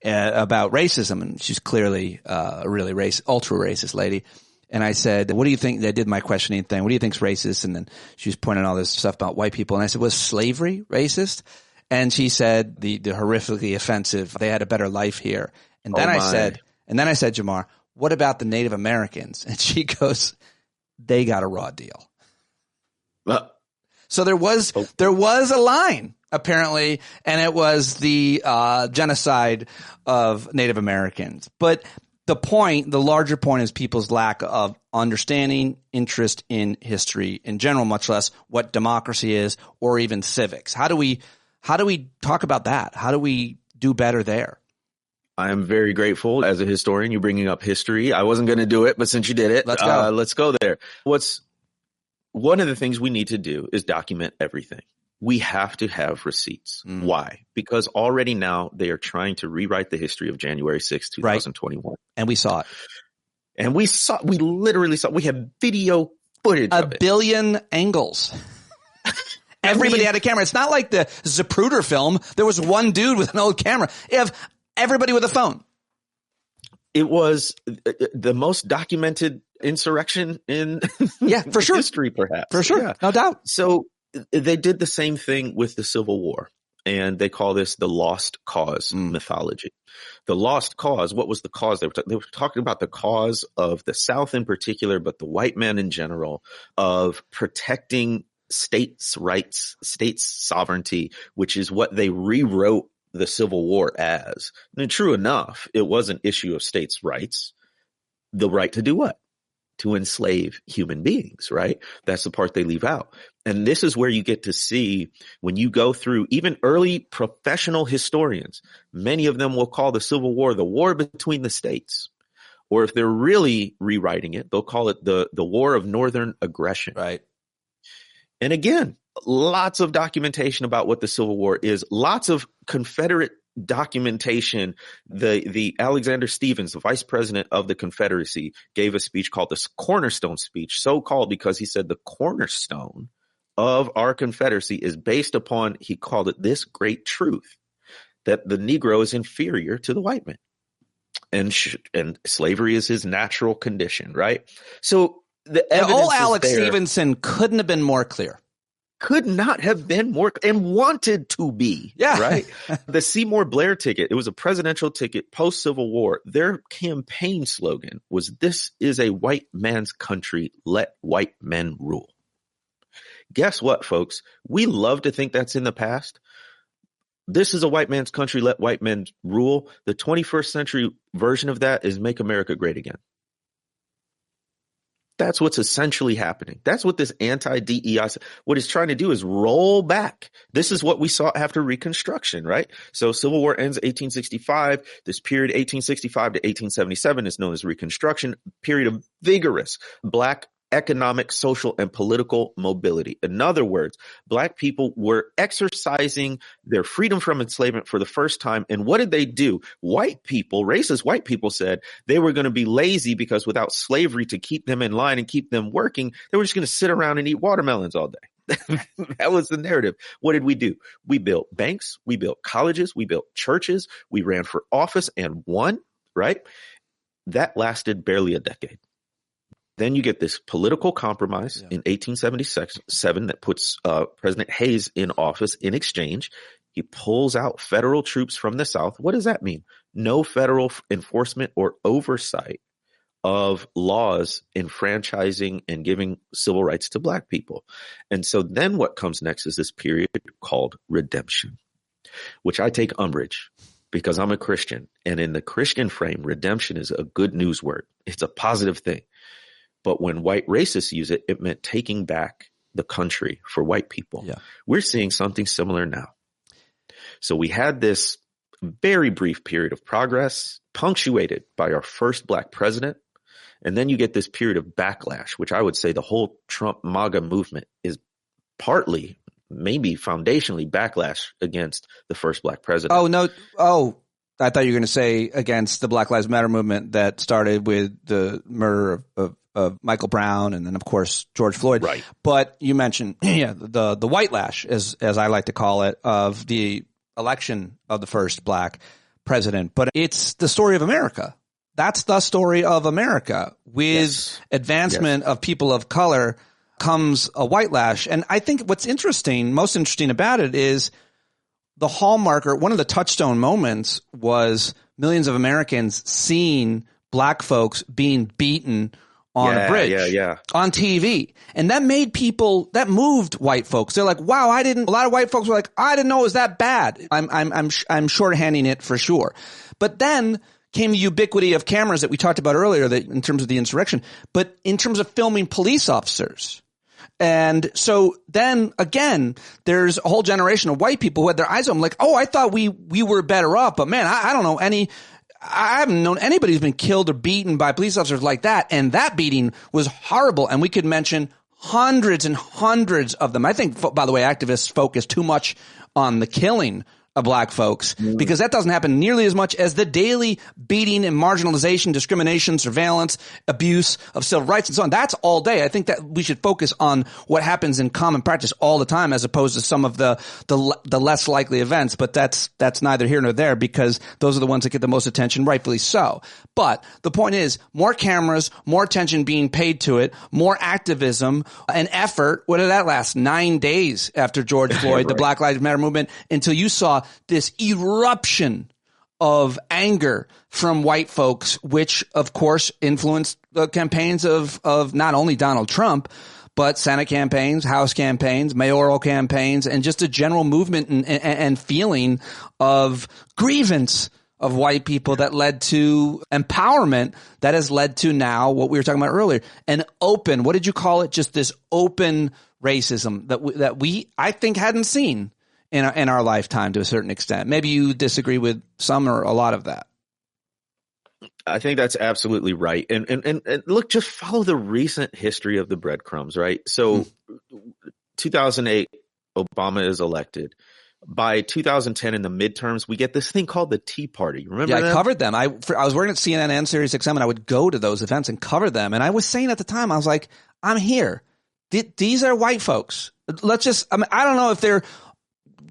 about racism, and she's clearly a really ultra racist lady. And I said, what do you think? They did my questioning thing. What do you think's racist? And then she was pointing all this stuff about white people. And I said, was slavery racist? And she said the horrifically offensive, they had a better life here. And then I said, Jemar, what about the Native Americans? And she goes, they got a raw deal. So there was a line apparently, and it was the genocide of Native Americans. But the larger point is people's lack of understanding, interest in history in general, much less what democracy is or even civics. How do we talk about that? How do we do better there? I am very grateful as a historian, you bringing up history. I wasn't going to do it, but since you did it, let's go there. One of the things we need to do is document everything. We have to have receipts. Why? Because already now they are trying to rewrite the history of January 6th, 2021. Right. And we saw it. And we literally saw, we have video footage of it. 1 billion angles. Everybody had a camera. It's not like the Zapruder film. There was one dude with an old camera. You have everybody with a phone. It was the most documented insurrection in for sure. history, perhaps. For sure. No doubt. So they did the same thing with the Civil War, and they call this the lost cause mythology. The lost cause, what was the cause? They were talking about the cause of the South in particular, but the white man in general, of protecting states' rights, states' sovereignty, which is what they rewrote the Civil War as. And true enough, it was an issue of states' rights. The right to do what? to enslave human beings, right? That's the part they leave out. And this is where you get to see when you go through even early professional historians, many of them will call the Civil War the war between the states. Or if they're really rewriting it, they'll call it the War of Northern Aggression. Right. And again, lots of documentation about what the Civil War is, lots of Confederate documentation. The Alexander Stephens, the vice president of the Confederacy, gave a speech called the Cornerstone Speech, so called because he said the cornerstone of our Confederacy is based upon, he called it, this great truth, that the Negro is inferior to the white man. And slavery is his natural condition, right? So the evidence old Alex is there. Stevenson couldn't have been more clear. Could not have been more, and wanted to be. Yeah. Right. The Seymour Blair ticket, it was a presidential ticket post-Civil War. Their campaign slogan was, "This is a white man's country. Let white men rule." Guess what, folks? We love to think that's in the past. This is a white man's country. Let white men rule. The 21st century version of that is Make America Great Again. That's what's essentially happening. That's what this anti-DEI, what it's trying to do is roll back. This is what we saw after Reconstruction, right? So Civil War ends 1865. This period, 1865 to 1877, is known as Reconstruction, period of vigorous Black economic, social, and political mobility. In other words, Black people were exercising their freedom from enslavement for the first time. And what did they do? White people, racist white people, said they were going to be lazy because without slavery to keep them in line and keep them working, they were just going to sit around and eat watermelons all day. That was the narrative. What did we do? We built banks, we built colleges, we built churches, we ran for office and won, right? That lasted barely a decade. Then you get this political compromise in 1877 that puts President Hayes in office. In exchange, he pulls out federal troops from the South. What does that mean? No federal enforcement or oversight of laws enfranchising and giving civil rights to Black people. And so then what comes next is this period called redemption, which I take umbrage because I'm a Christian. And in the Christian frame, redemption is a good news word. It's a positive thing. But when white racists use it, it meant taking back the country for white people. Yeah. We're seeing something similar now. So we had this very brief period of progress punctuated by our first Black president. And then you get this period of backlash, which I would say the whole Trump MAGA movement is partly, maybe foundationally, backlash against the first Black president. Oh, no. Oh, I thought you were going to say against the Black Lives Matter movement that started with the murder of Michael Brown and then, of course, George Floyd. Right. But you mentioned the white lash, as I like to call it, of the election of the first Black president. But it's the story of America. That's the story of America. With advancement of people of color comes a white lash. And I think what's most interesting about it is the hallmark, or one of the touchstone moments, was millions of Americans seeing Black folks being beaten on a bridge on TV. And that moved white folks. They're like, wow, a lot of white folks were like, I didn't know it was that bad. I'm shorthanding it for sure. But then came the ubiquity of cameras that we talked about earlier, that in terms of the insurrection, but in terms of filming police officers. And so then again, there's a whole generation of white people who had their eyes open, like, oh, I thought we were better off, but man, I don't know I haven't known anybody who's been killed or beaten by police officers like that. And that beating was horrible. And we could mention hundreds and hundreds of them. I think, by the way, activists focus too much on the killing of Black folks, because that doesn't happen nearly as much as the daily beating and marginalization, discrimination, surveillance, abuse of civil rights, and so on. That's all day. I think that we should focus on what happens in common practice all the time, as opposed to some of the less likely events. But that's neither here nor there, because those are the ones that get the most attention, rightfully so. But the point is, more cameras, more attention being paid to it, more activism and effort. What did that last? 9 days after George Floyd, right. The Black Lives Matter movement, until you saw this eruption of anger from white folks, which of course influenced the campaigns of not only Donald Trump, but Senate campaigns, House campaigns, mayoral campaigns, and just a general movement and feeling of grievance of white people that led to empowerment that has led to now what we were talking about earlier, an open, what did you call it? Just this open racism that we I think hadn't seen in our lifetime to a certain extent. Maybe you disagree with some or a lot of that. I think that's absolutely right. And look, just follow the recent history of the breadcrumbs, right? So 2008, Obama is elected. By 2010 in the midterms, we get this thing called the Tea Party. Remember that? I covered them. I was working at CNN and Sirius XM, and I would go to those events and cover them. And I was saying at the time, I was like, I'm here. These are white folks. Let's just, I don't know if they're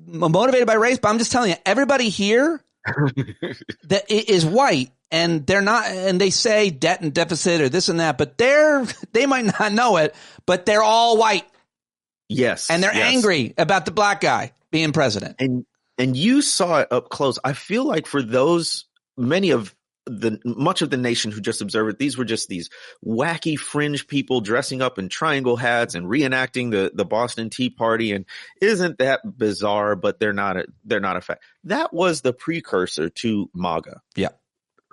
motivated by race, but I'm just telling you, everybody here that is white, and they're not, and they say debt and deficit or this and that, but they might not know it, but they're all white. Yes. And they're angry about the black guy being president. And you saw it up close. I feel like for those, much of the nation who just observed it, these were just these wacky fringe people dressing up in triangle hats and reenacting the Boston Tea Party. And isn't that bizarre? But they're not a fact. That was the precursor to MAGA. Yeah.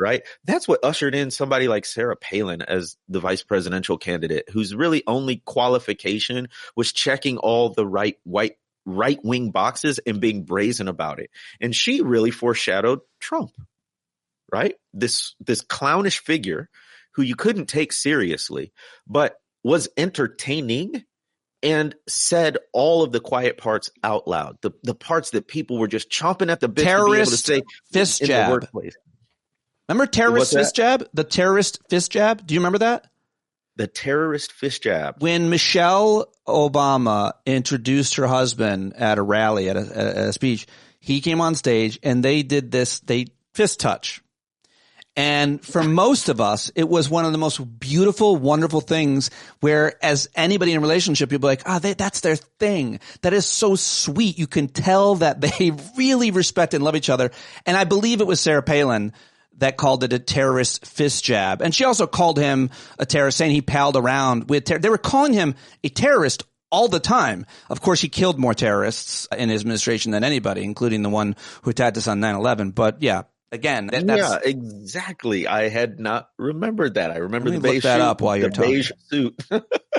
Right. That's what ushered in somebody like Sarah Palin as the vice presidential candidate, whose really only qualification was checking all the right-wing boxes and being brazen about it. And she really foreshadowed Trump, right? This clownish figure who you couldn't take seriously, but was entertaining and said all of the quiet parts out loud, the parts that people were just chomping at the bit to be able to say fist in jab. the workplace. Remember terrorist fist jab? The terrorist fist jab? Do you remember that? The terrorist fist jab. When Michelle Obama introduced her husband at a rally, at a speech, he came on stage and they did this, they fist touch. And for most of us, it was one of the most beautiful, wonderful things where as anybody in a relationship, you'll be like, that's their thing. That is so sweet. You can tell that they really respect and love each other. And I believe it was Sarah Palin that called it a terrorist fist jab. And she also called him a terrorist, saying he palled around with they were calling him a terrorist all the time. Of course, he killed more terrorists in his administration than anybody, including the one who attacked us on 9/11. But yeah, again, yeah, exactly. I had not remembered that. I remember the beige that up while you're talking. Beige suit.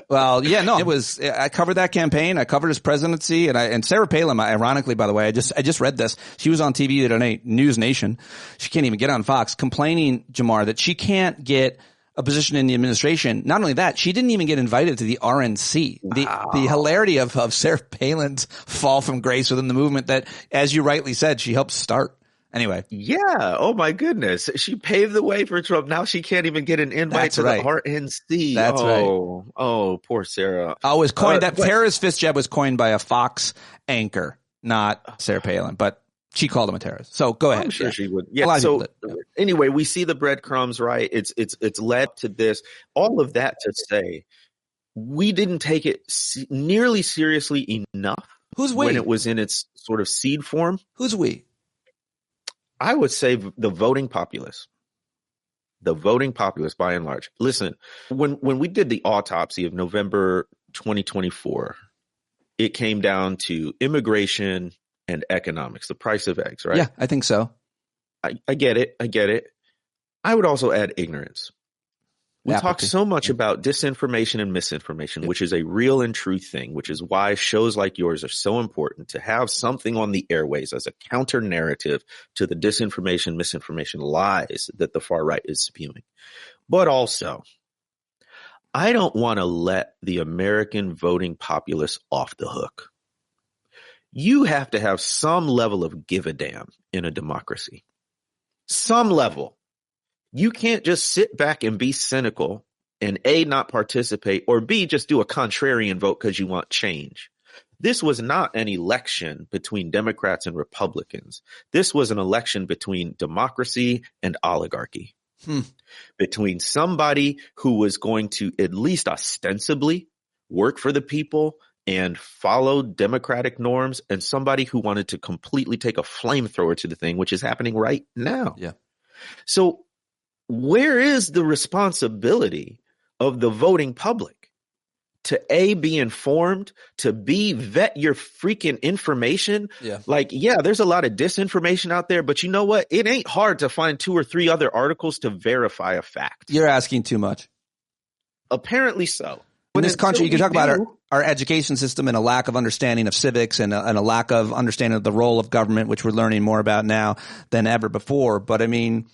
Well, yeah, no, it was. I covered that campaign. I covered his presidency, and Sarah Palin. Ironically, by the way, I just read this. She was on TV the other night, News Nation. She can't even get on Fox, complaining, Jemar, that she can't get a position in the administration. Not only that, she didn't even get invited to the RNC. Wow. The hilarity of Sarah Palin's fall from grace within the movement that, as you rightly said, she helped start. Anyway. Yeah. Oh my goodness. She paved the way for Trump. Now she can't even get an invite to the RNC. That's right. Oh, poor Sarah. It was coined, that terrorist fist jab was coined by a Fox anchor, not Sarah Palin, but she called him a terrorist. So go ahead. I'm sure she would. Yeah. So anyway, we see the breadcrumbs, right? It's led to this, all of that to say, we didn't take it nearly seriously enough. Who's we? When it was in its sort of seed form. Who's we? I would say the voting populace. The voting populace, by and large. Listen, when we did the autopsy of November 2024, it came down to immigration and economics, the price of eggs, right? Yeah, I think so. I get it. I would also add ignorance. We talk so much about disinformation and misinformation, which is a real and true thing, which is why shows like yours are so important, to have something on the airways as a counter narrative to the disinformation, misinformation, lies that the far right is spewing. But also, I don't want to let the American voting populace off the hook. You have to have some level of give a damn in a democracy. Some level. You can't just sit back and be cynical and A, not participate, or B, just do a contrarian vote because you want change. This was not an election between Democrats and Republicans. This was an election between democracy and oligarchy. Between somebody who was going to at least ostensibly work for the people and follow democratic norms, and somebody who wanted to completely take a flamethrower to the thing, which is happening right now. Yeah. So where is the responsibility of the voting public to be informed, to vet your freaking information. Yeah. Like, yeah, there's a lot of disinformation out there, but you know what? It ain't hard to find 2 or 3 other articles to verify a fact. You're asking too much. Apparently so. In this country, you can talk about our education system and a lack of understanding of civics and a lack of understanding of the role of government, which we're learning more about now than ever before. But I mean,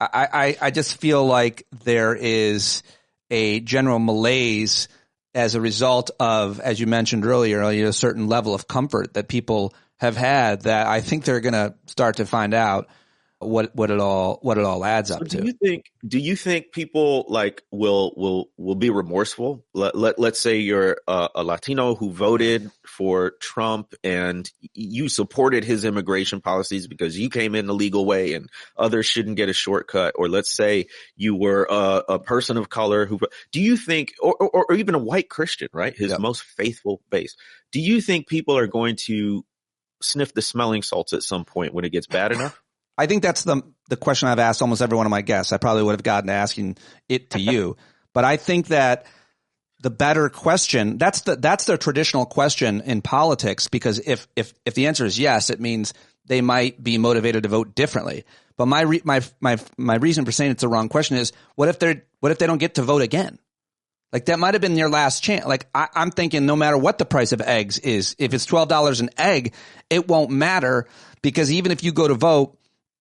I just feel like there is a general malaise as a result of, as you mentioned earlier, a certain level of comfort that people have had that I think they're going to start to find out what it all adds up to. Do you think people like will be remorseful? Let's say you're a Latino who voted for Trump and you supported his immigration policies because you came in the legal way and others shouldn't get a shortcut. Or let's say you were a person of color do you think, or even a white Christian, right? His most faithful base. Do you think people are going to sniff the smelling salts at some point when it gets bad enough? I think that's the question I've asked almost every one of my guests. I probably would have gotten to asking it to you, but I think that the better question, that's the traditional question in politics, because if the answer is yes, it means they might be motivated to vote differently. But my reason for saying it's the wrong question is, what if they don't get to vote again? Like, that might have been their last chance. Like, I'm thinking no matter what the price of eggs is, if it's $12 an egg, it won't matter, because even if you go to vote,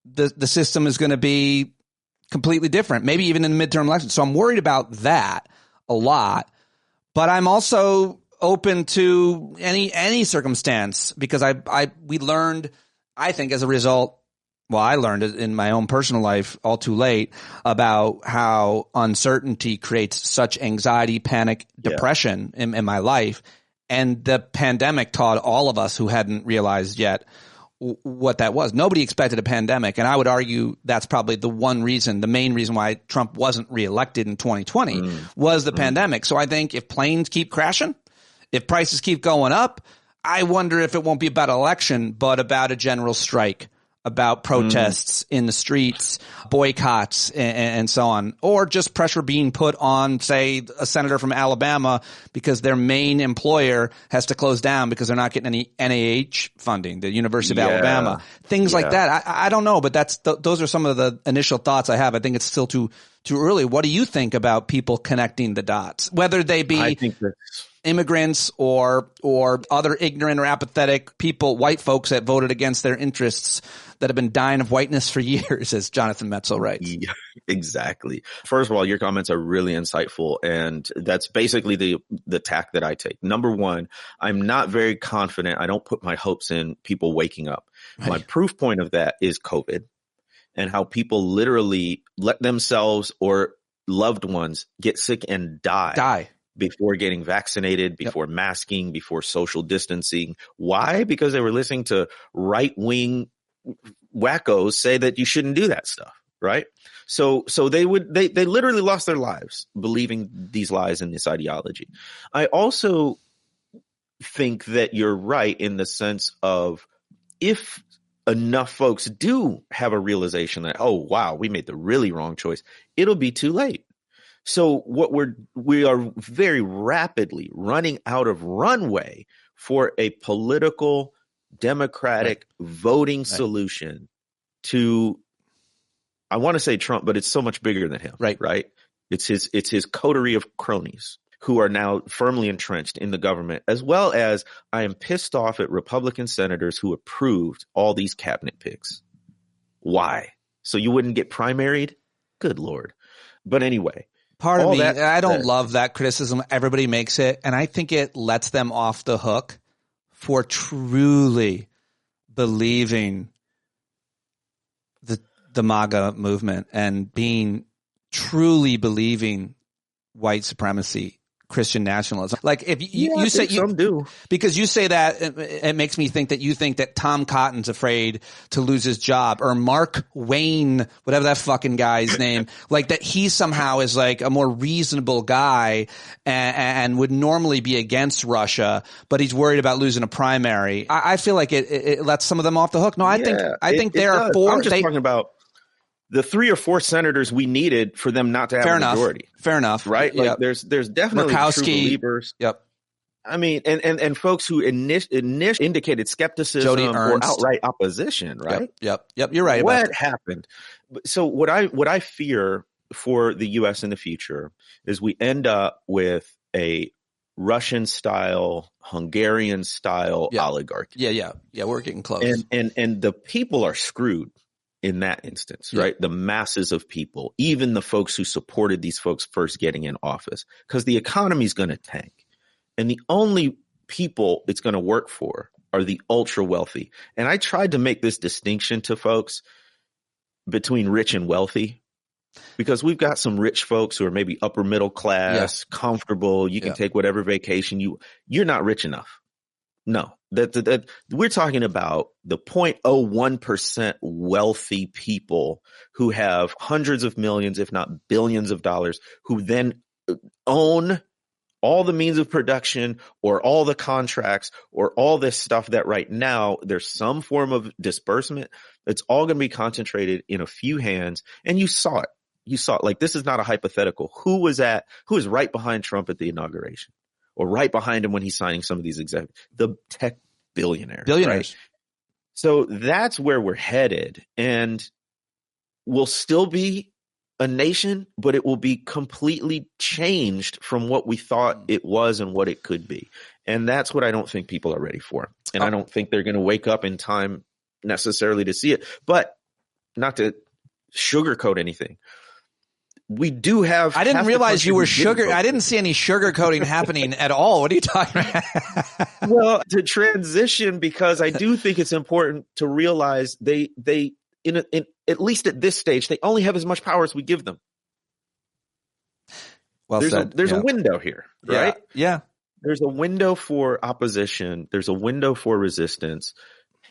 the system is going to be completely different, maybe even in the midterm election. So I'm worried about that a lot, but I'm also open to any circumstance, because we learned, I think, as a result, well, I learned it in my own personal life all too late, about how uncertainty creates such anxiety, panic, depression in my life. And the pandemic taught all of us who hadn't realized yet what that was. Nobody expected a pandemic. And I would argue that's probably the main reason why Trump wasn't reelected in 2020 was the pandemic. So I think if planes keep crashing, if prices keep going up, I wonder if it won't be about election, but about a general strike, about protests in the streets, boycotts, and so on, or just pressure being put on, say, a senator from Alabama because their main employer has to close down because they're not getting any NIH funding, the University of Alabama, things like that. I don't know, but those are some of the initial thoughts I have. I think it's still too early. What do you think about people connecting the dots, whether they be immigrants or other ignorant or apathetic people, white folks that voted against their interests, that have been dying of whiteness for years, as Jonathan Metzl writes? Yeah, exactly. First of all, your comments are really insightful, and that's basically the tack that I take. Number one, I'm not very confident. I don't put my hopes in people waking up. Right. My proof point of that is COVID, and how people literally let themselves or loved ones get sick and die before getting vaccinated, before masking, before social distancing. Why? Because they were listening to right-wing wackos say that you shouldn't do that stuff, right? So they literally lost their lives believing these lies and this ideology. I also think that you're right in the sense of, if enough folks do have a realization that, oh, wow, we made the really wrong choice, it'll be too late. So we are very rapidly running out of runway for a political, democratic voting solution to, I want to say Trump, but it's so much bigger than him, right? It's his coterie of cronies who are now firmly entrenched in the government, as well as I am pissed off at Republican senators who approved all these cabinet picks. Why? So you wouldn't get primaried? Good Lord. But anyway. Part of me, I don't love that criticism. Everybody makes it, and I think it lets them off the hook for truly believing the MAGA movement and truly believing white supremacy, Christian nationalism. Like, if you say some do, because you say that, it makes me think that you think that Tom Cotton's afraid to lose his job, or Mark Wayne, whatever that fucking guy's name, like that he somehow is like a more reasonable guy and would normally be against Russia, but he's worried about losing a primary. I feel like it lets some of them off the hook. No, I think they are for. I'm just talking about the 3 or 4 senators we needed for them not to have a majority. Fair enough. Right? Yep. Like there's definitely true believers. Yep. I mean, and folks who indicated skepticism or outright opposition, right? Yep. You're right. What happened? So what I fear for the U.S. in the future is we end up with a Russian-style, Hungarian-style oligarchy. Yeah. We're getting close. And the people are screwed in that instance, right? The masses of people, even the folks who supported these folks first getting in office, because the economy is going to tank. And the only people it's going to work for are the ultra wealthy. And I tried to make this distinction to folks between rich and wealthy, because we've got some rich folks who are maybe upper middle class, comfortable. You can take whatever vacation you're not rich enough. No, that we're talking about the 0.01% wealthy people who have hundreds of millions, if not billions of dollars, who then own all the means of production or all the contracts or all this stuff that right now there's some form of disbursement. It's all going to be concentrated in a few hands. And you saw it. Like, this is not a hypothetical. Who was right behind Trump at the inauguration or right behind him when he's signing some of these executives? The tech billionaires. Right? So that's where we're headed. And we'll still be a nation, but it will be completely changed from what we thought it was and what it could be. And that's what I don't think people are ready for. And I don't think they're going to wake up in time necessarily to see it. But not to sugarcoat anything, we do have. I didn't realize you were I didn't see any sugarcoating happening at all. What are you talking about? Well, to transition, because I do think it's important to realize they at least at this stage, they only have as much power as we give them. Well said. There's a window here, right? Yeah. There's a window for opposition. There's a window for resistance.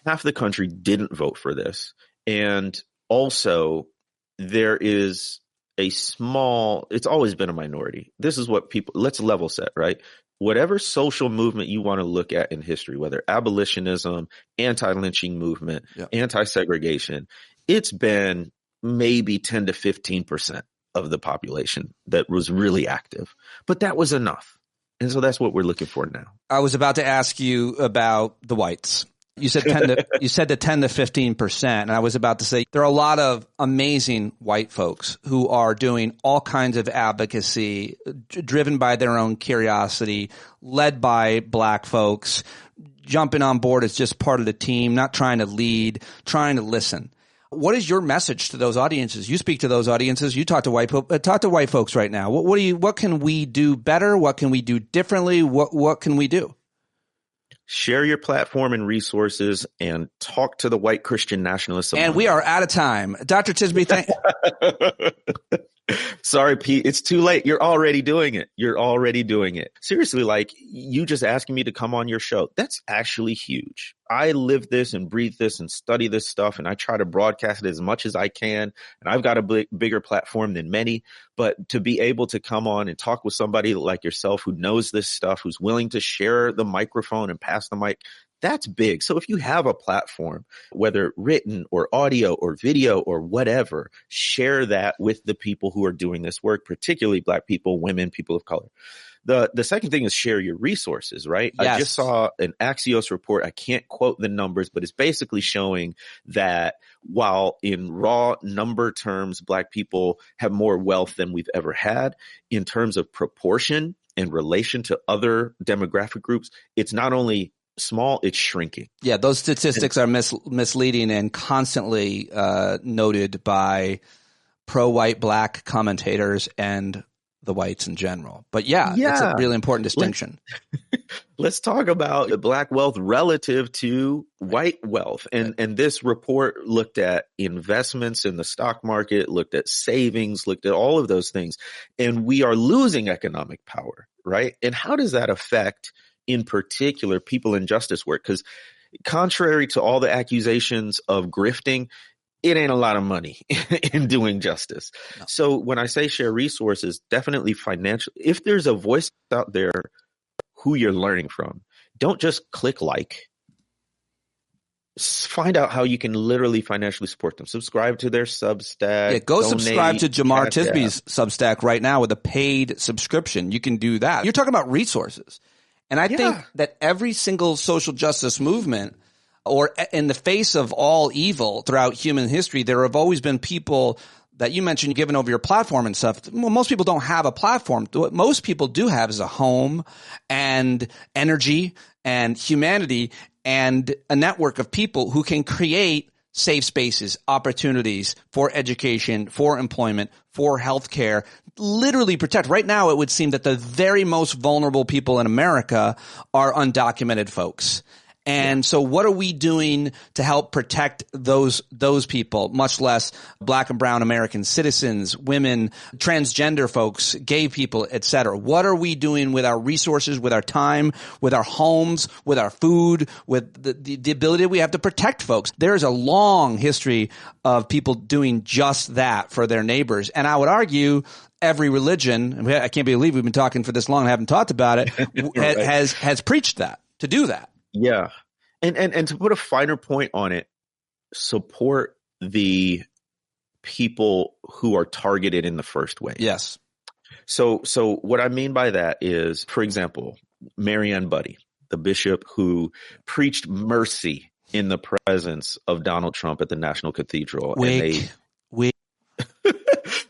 Half the country didn't vote for this. And also there is it's always been a minority. This is what let's level set, right? Whatever social movement you want to look at in history, whether abolitionism, anti-lynching movement, anti-segregation, it's been maybe 10 to 15% of the population that was really active. But that was enough. And so that's what we're looking for now. I was about to ask you about the whites. You said 10 to 15%. And I was about to say there are a lot of amazing white folks who are doing all kinds of advocacy, driven by their own curiosity, led by black folks, jumping on board as just part of the team, not trying to lead, trying to listen. What is your message to those audiences? You speak to those audiences. You talk to white folks right now. What can we do better? What can we do differently? What can we do? Share your platform and resources and talk to the white Christian nationalists. And we are out of time. Dr. Tisby, thank Sorry, Pete. It's too late. You're already doing it. Seriously, like, you just asking me to come on your show. That's actually huge. I live this and breathe this and study this stuff, and I try to broadcast it as much as I can. And I've got a bigger platform than many. But to be able to come on and talk with somebody like yourself who knows this stuff, who's willing to share the microphone and pass the mic, that's big. So if you have a platform, whether written or audio or video or whatever, share that with the people who are doing this work, particularly Black people, women, people of color. The second thing is share your resources, right? Yes. I just saw an Axios report. I can't quote the numbers, but it's basically showing that while in raw number terms, Black people have more wealth than we've ever had, in terms of proportion and relation to other demographic groups, it's not only small, it's shrinking. Yeah, those statistics are misleading and constantly noted by pro-white Black commentators and the whites in general. But it's a really important distinction. Let's talk about Black wealth relative to white wealth. And this report looked at investments in the stock market, looked at savings, looked at all of those things. And we are losing economic power, right? And how does that affect, in particular, people in justice work? Because contrary to all the accusations of grifting, it ain't a lot of money in doing justice. No. So when I say share resources, definitely financial. If there's a voice out there who you're learning from, don't just click like. find out how you can literally financially support them. Subscribe to their Substack. Yeah, go donate, subscribe to Jemar Cash App. Tisby's Substack right now with a paid subscription. You can do that. You're talking about resources. And I think that every single social justice movement, or in the face of all evil throughout human history, there have always been people that you mentioned giving over your platform and stuff. Well, most people don't have a platform. What most people do have is a home and energy and humanity and a network of people who can create safe spaces, opportunities for education, for employment, for healthcare, literally protect. Right now, it would seem that the very most vulnerable people in America are undocumented folks. And so what are we doing to help protect those people, much less black and brown American citizens, women, transgender folks, gay people, et cetera? What are we doing with our resources, with our time, with our homes, with our food, with the ability we have to protect folks? There's a long history of people doing just that for their neighbors. And I would argue every religion, and I can't believe we've been talking for this long and haven't talked about it, right, has preached that, to do that. Yeah. And to put a finer point on it, support the people who are targeted in the first wave. Yes. So what I mean by that is, for example, Marianne Buddy, the bishop who preached mercy in the presence of Donald Trump at the National Cathedral.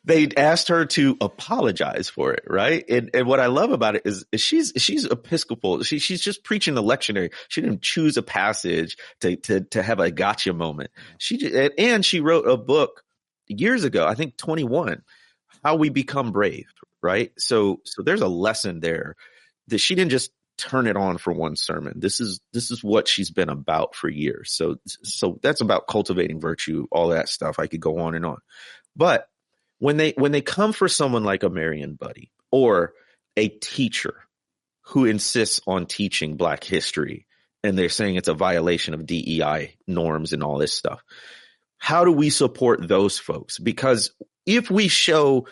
They asked her to apologize for it, right? And what I love about it is she's Episcopal. She's just preaching the lectionary. She didn't choose a passage to have a gotcha moment. She wrote a book years ago, I think 21, How We Become Brave, right? So there's a lesson there that she didn't just turn it on for one sermon. This is what she's been about for years. So that's about cultivating virtue, all that stuff. I could go on and on. But when they come for someone like a Marian Buddy or a teacher who insists on teaching Black history and they're saying it's a violation of DEI norms and all this stuff, how do we support those folks? Because if we show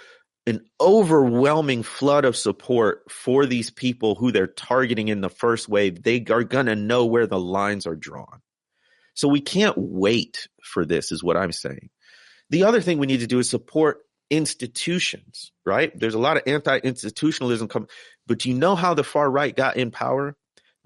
an overwhelming flood of support for these people who they're targeting in the first wave, they are going to know where the lines are drawn. So we can't wait for this, is what I'm saying. The other thing we need to do is support institutions, right? There's a lot of anti-institutionalism coming, but you know how the far right got in power?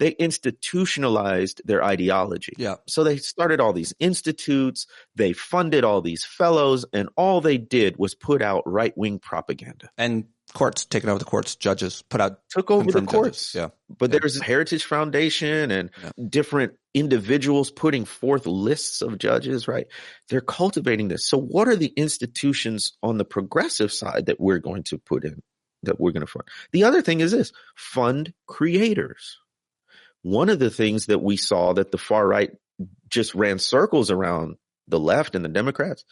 They institutionalized their ideology. Yeah. So they started all these institutes, they funded all these fellows, and all they did was put out right-wing propaganda. And courts, taking over the courts, judges took over the courts. Judges. Yeah. But there's a Heritage Foundation and different individuals putting forth lists of judges, right? They're cultivating this. So what are the institutions on the progressive side that we're going to put in, that we're going to fund? The other thing is this: fund creators. One of the things that we saw that the far right just ran circles around the left and the Democrats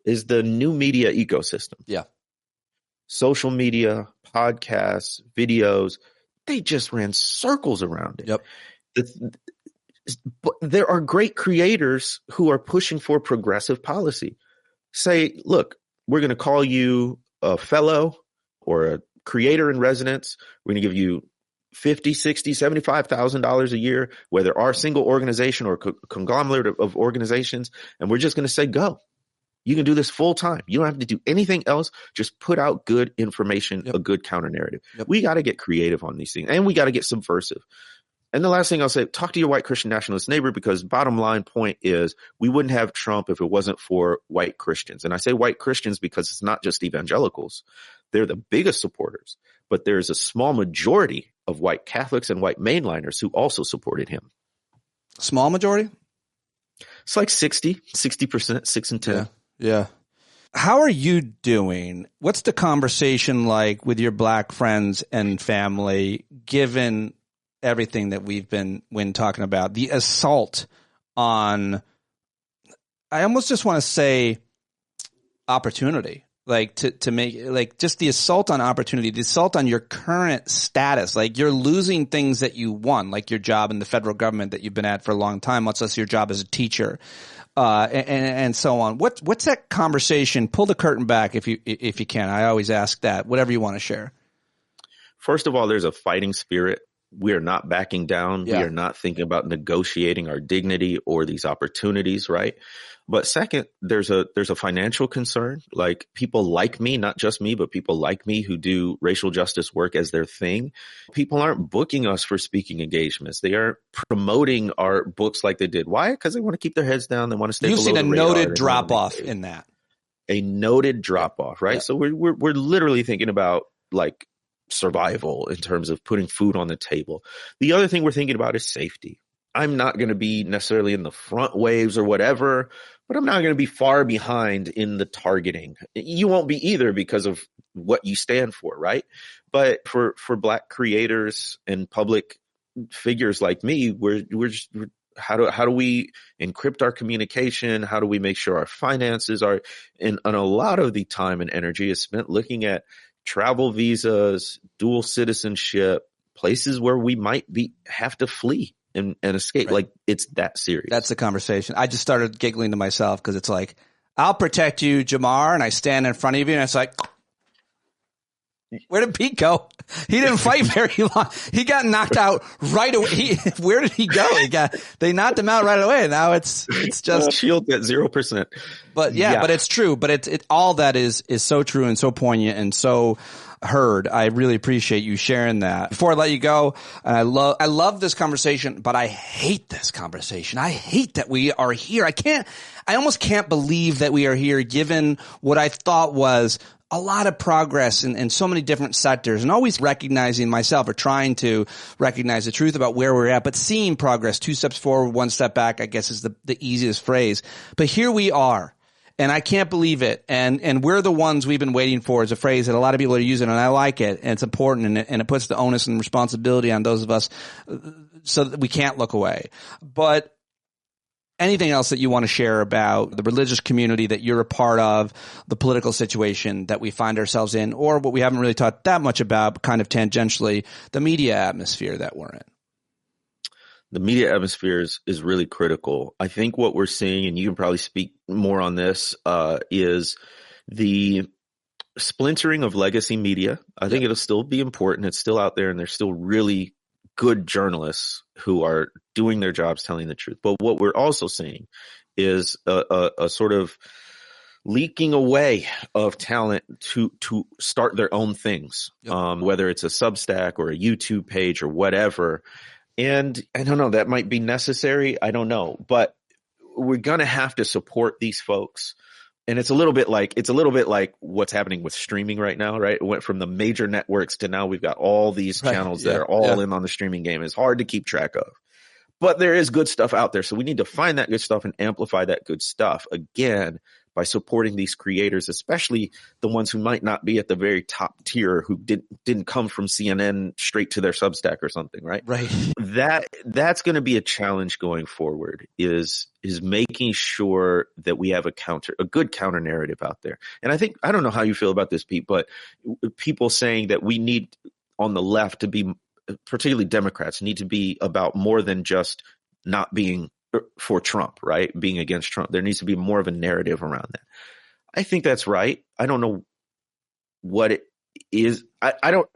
is the new media ecosystem. Yeah. Social media, podcasts, videos, they just ran circles around it. Yep. But there are great creators who are pushing for progressive policy. Say, look, we're going to call you a fellow or a creator in residence. We're going to give you $50,000, $60,000, $75,000 a year, whether our single organization or conglomerate of organizations. And we're just going to say, go. You can do this full time. You don't have to do anything else. Just put out good information, a good counter narrative. We got to get creative on these things, and we got to get subversive. And the last thing I'll say, talk to your white Christian nationalist neighbor, because bottom line point is we wouldn't have Trump if it wasn't for white Christians. And I say white Christians because it's not just evangelicals. They're the biggest supporters, but there's a small majority of white Catholics and white mainliners who also supported him. Small majority? It's like 60%, 6 and 10. Yeah. How are you doing? What's the conversation like with your Black friends and family, given everything that we've been talking about? The assault on, I almost just want to say opportunity, like to make, like just the assault on opportunity, the assault on your current status. Like you're losing things that you won, like your job in the federal government that you've been at for a long time, much less your job as a teacher. And so on. What's that conversation? Pull the curtain back if you can. I always ask that. Whatever you want to share. First of all, there's a fighting spirit we are not backing down. Yeah. We are not thinking about negotiating our dignity or these opportunities, right? But second, there's a financial concern. Like, people like me, not just me, but people like me who do racial justice work as their thing. People aren't booking us for speaking engagements. They aren't promoting our books like they did. Why? Because they want to keep their heads down. They want to stay below the radar. You've seen a noted drop off in that. A noted drop off, right? Yeah. So we're literally thinking about like survival in terms of putting food on the table. The other thing we're thinking about is safety. I'm not going to be necessarily in the front waves or whatever, but I'm not going to be far behind in the targeting. You won't be either because of what you stand for, right? But for Black creators and public figures like me, we're how do we encrypt our communication? How do we make sure our finances are, and a lot of the time and energy is spent looking at travel visas, dual citizenship, places where we might have to flee and escape. Right. Like, it's that serious. That's the conversation. I just started giggling to myself because it's like, I'll protect you, Jemar, and I stand in front of you, and it's like, where did Pete go? He didn't fight very long. He got knocked out right away. Where did he go? They knocked him out right away. Now it's just shield at 0%. But yeah, but it's true. But it all that is so true and so poignant and so heard. I really appreciate you sharing that. Before I let you go, I love this conversation, but I hate this conversation. I hate that we are here. I almost can't believe that we are here, given what I thought was a lot of progress in so many different sectors, and always recognizing myself or trying to recognize the truth about where we're at, but seeing progress, 2 steps forward, 1 step back, I guess is the easiest phrase. But here we are, and I can't believe it. And we're the ones we've been waiting for is a phrase that a lot of people are using, and I like it, and it's important, and it puts the onus and responsibility on those of us so that we can't look away. But anything else that you want to share about the religious community that you're a part of, the political situation that we find ourselves in, or what we haven't really talked that much about, but kind of tangentially, the media atmosphere that we're in? The media atmosphere is really critical. I think what we're seeing, and you can probably speak more on this, is the splintering of legacy media. I think it'll still be important. It's still out there, and there's still really good journalists who are doing their jobs, telling the truth. But what we're also seeing is a sort of leaking away of talent to start their own things, whether it's a Substack or a YouTube page or whatever. And I don't know, that might be necessary. I don't know, but we're going to have to support these folks. And it's a little bit like what's happening with streaming right now, right? It went from the major networks to now we've got all these channels that are all in on the streaming game. It's hard to keep track of, but there is good stuff out there. So we need to find that good stuff and amplify that good stuff, again, by supporting these creators, especially the ones who might not be at the very top tier, who didn't come from CNN straight to their Substack or something, right? Right. That's going to be a challenge going forward, is making sure that we have a good counter narrative out there. And I don't know how you feel about this, Pete, but people saying that we need on the left to be, particularly Democrats, need to be about more than just not being for Trump, right? Being against Trump. There needs to be more of a narrative around that. I think that's right. I don't know what it is. I don't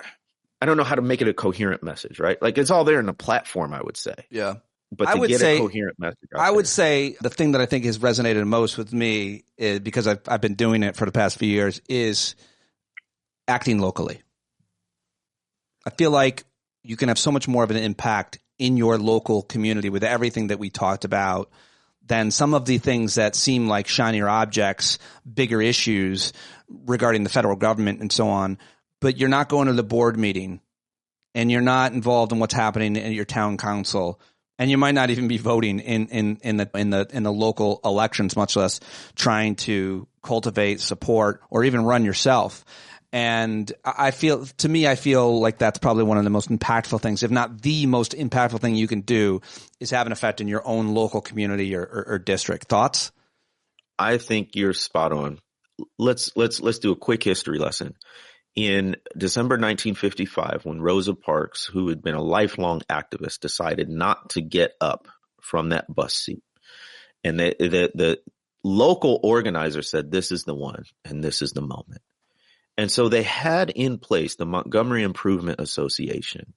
know how to make it a coherent message, right? Like, it's all there in the platform, I would say. Yeah. But to get a coherent message out I would say the thing that I think has resonated most with me is, because I've been doing it for the past few years, is acting locally. I feel like you can have so much more of an impact in your local community with everything that we talked about than some of the things that seem like shinier objects, bigger issues regarding the federal government and so on. But you're not going to the board meeting, and you're not involved in what's happening in your town council, and you might not even be voting in the local elections, much less trying to cultivate, support, or even run yourself. And I feel like that's probably one of the most impactful things, if not the most impactful thing you can do, is have an effect in your own local community or district. Thoughts? I think you're spot on. Let's do a quick history lesson. In December 1955, when Rosa Parks, who had been a lifelong activist, decided not to get up from that bus seat, and the local organizer said, "This is the one, and this is the moment." And so they had in place the Montgomery Improvement Association,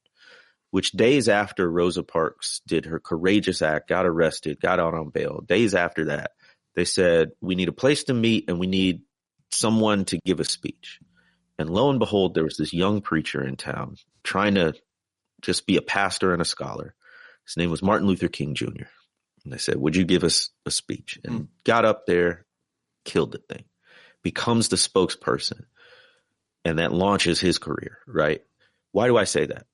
which days after Rosa Parks did her courageous act, got arrested, got out on bail, days after that, they said, we need a place to meet and we need someone to give a speech. And lo and behold, there was this young preacher in town trying to just be a pastor and a scholar. His name was Martin Luther King Jr. And they said, would you give us a speech? And got up there, killed the thing, becomes the spokesperson. And that launches his career, right? Why do I say that?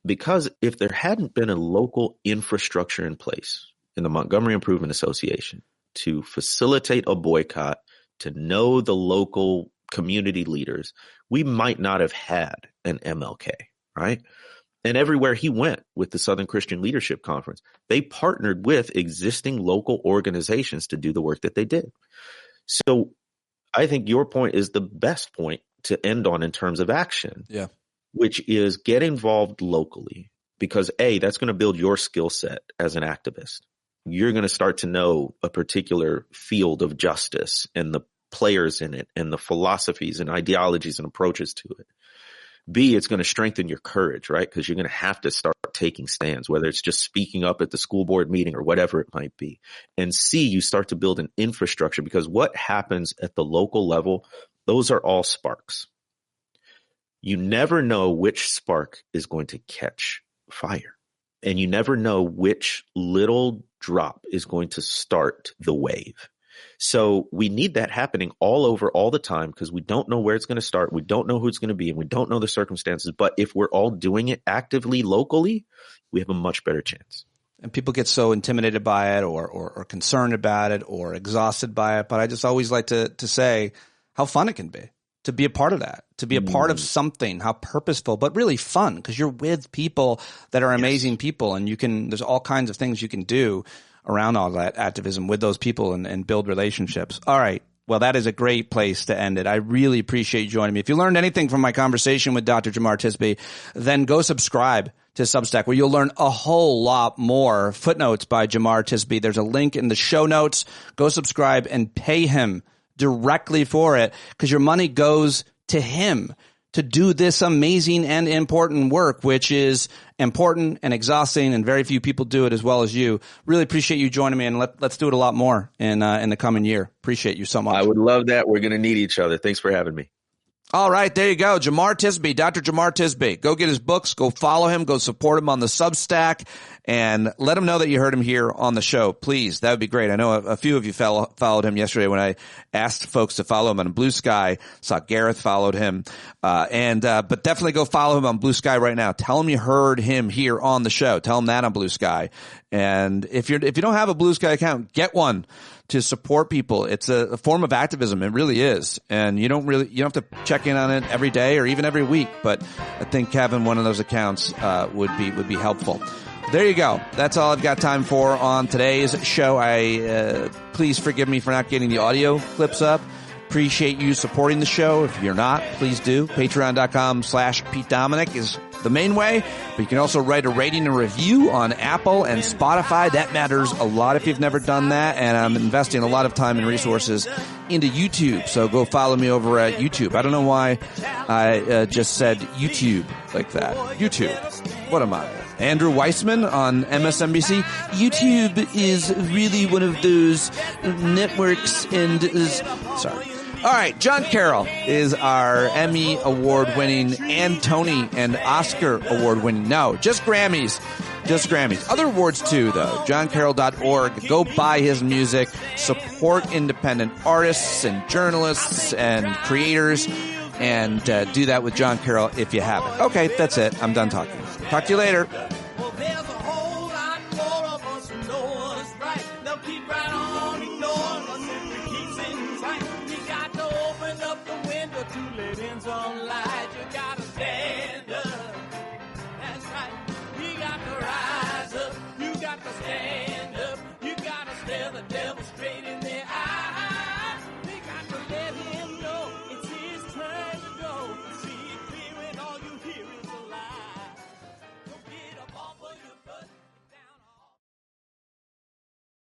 Because if there hadn't been a local infrastructure in place in the Montgomery Improvement Association to facilitate a boycott, to know the local community leaders, we might not have had an MLK, right? And everywhere he went with the Southern Christian Leadership Conference, they partnered with existing local organizations to do the work that they did. So I think your point is the best point to end on in terms of action, which is get involved locally, because A, that's going to build your skill set as an activist. You're going to start to know a particular field of justice and the players in it and the philosophies and ideologies and approaches to it. B, it's going to strengthen your courage, right? Because you're going to have to start taking stands, whether it's just speaking up at the school board meeting or whatever it might be. And C, you start to build an infrastructure, because what happens at the local level, those are all sparks. You never know which spark is going to catch fire. And you never know which little drop is going to start the wave. So we need that happening all over all the time, because we don't know where it's going to start. We don't know who it's going to be, and we don't know the circumstances. But if we're all doing it actively locally, we have a much better chance. And people get so intimidated by it or concerned about it or exhausted by it. But I just always like to say how fun it can be to be a part of that, to be a part of something, how purposeful, but really fun, because you're with people that are amazing people, and there's all kinds of things you can do around all that activism with those people and build relationships. All right. Well, that is a great place to end it. I really appreciate you joining me. If you learned anything from my conversation with Dr. Jemar Tisby, then go subscribe to Substack, where you'll learn a whole lot more. Footnotes by Jemar Tisby. There's a link in the show notes. Go subscribe and pay him directly for it, because your money goes to him to do this amazing and important work, which is important and exhausting, and very few people do it as well as you. Really appreciate you joining me, and let's do it a lot more in the coming year. Appreciate you so much. I would love that. We're going to need each other. Thanks for having me. All right, there you go. Jemar Tisby, Dr. Jemar Tisby. Go get his books, go follow him, go support him on the Substack, and let him know that you heard him here on the show. Please, that would be great. I know a few of you followed him yesterday when I asked folks to follow him on Blue Sky. Saw Gareth followed him. But definitely go follow him on Blue Sky right now. Tell him you heard him here on the show. Tell him that on Blue Sky. And if you don't have a Blue Sky account, get one to support people. It's a form of activism. It really is. And you don't have to check in on it every day or even every week. But I think having one of those accounts would be helpful. There you go. That's all I've got time for on today's show. Please forgive me for not getting the audio clips up. Appreciate you supporting the show. If you're not, please do. Patreon.com/Pete Dominic is the main way, but you can also write a rating and review on Apple and Spotify. That matters a lot if you've never done that, and I'm investing a lot of time and resources into YouTube, so go follow me over at YouTube. I don't know why I just said YouTube like that. YouTube. What am I? Andrew Weissman on MSNBC. YouTube is really one of those networks sorry. All right, Jon Carroll is our Emmy award-winning and Tony and Oscar award-winning. No, just Grammys. Just Grammys. Other awards too, though. JonCarroll.org. Go buy his music. Support independent artists and journalists and creators. And do that with Jon Carroll if you haven't. Okay, that's it. I'm done talking. Talk to you later. Stand up, you gotta stare the devil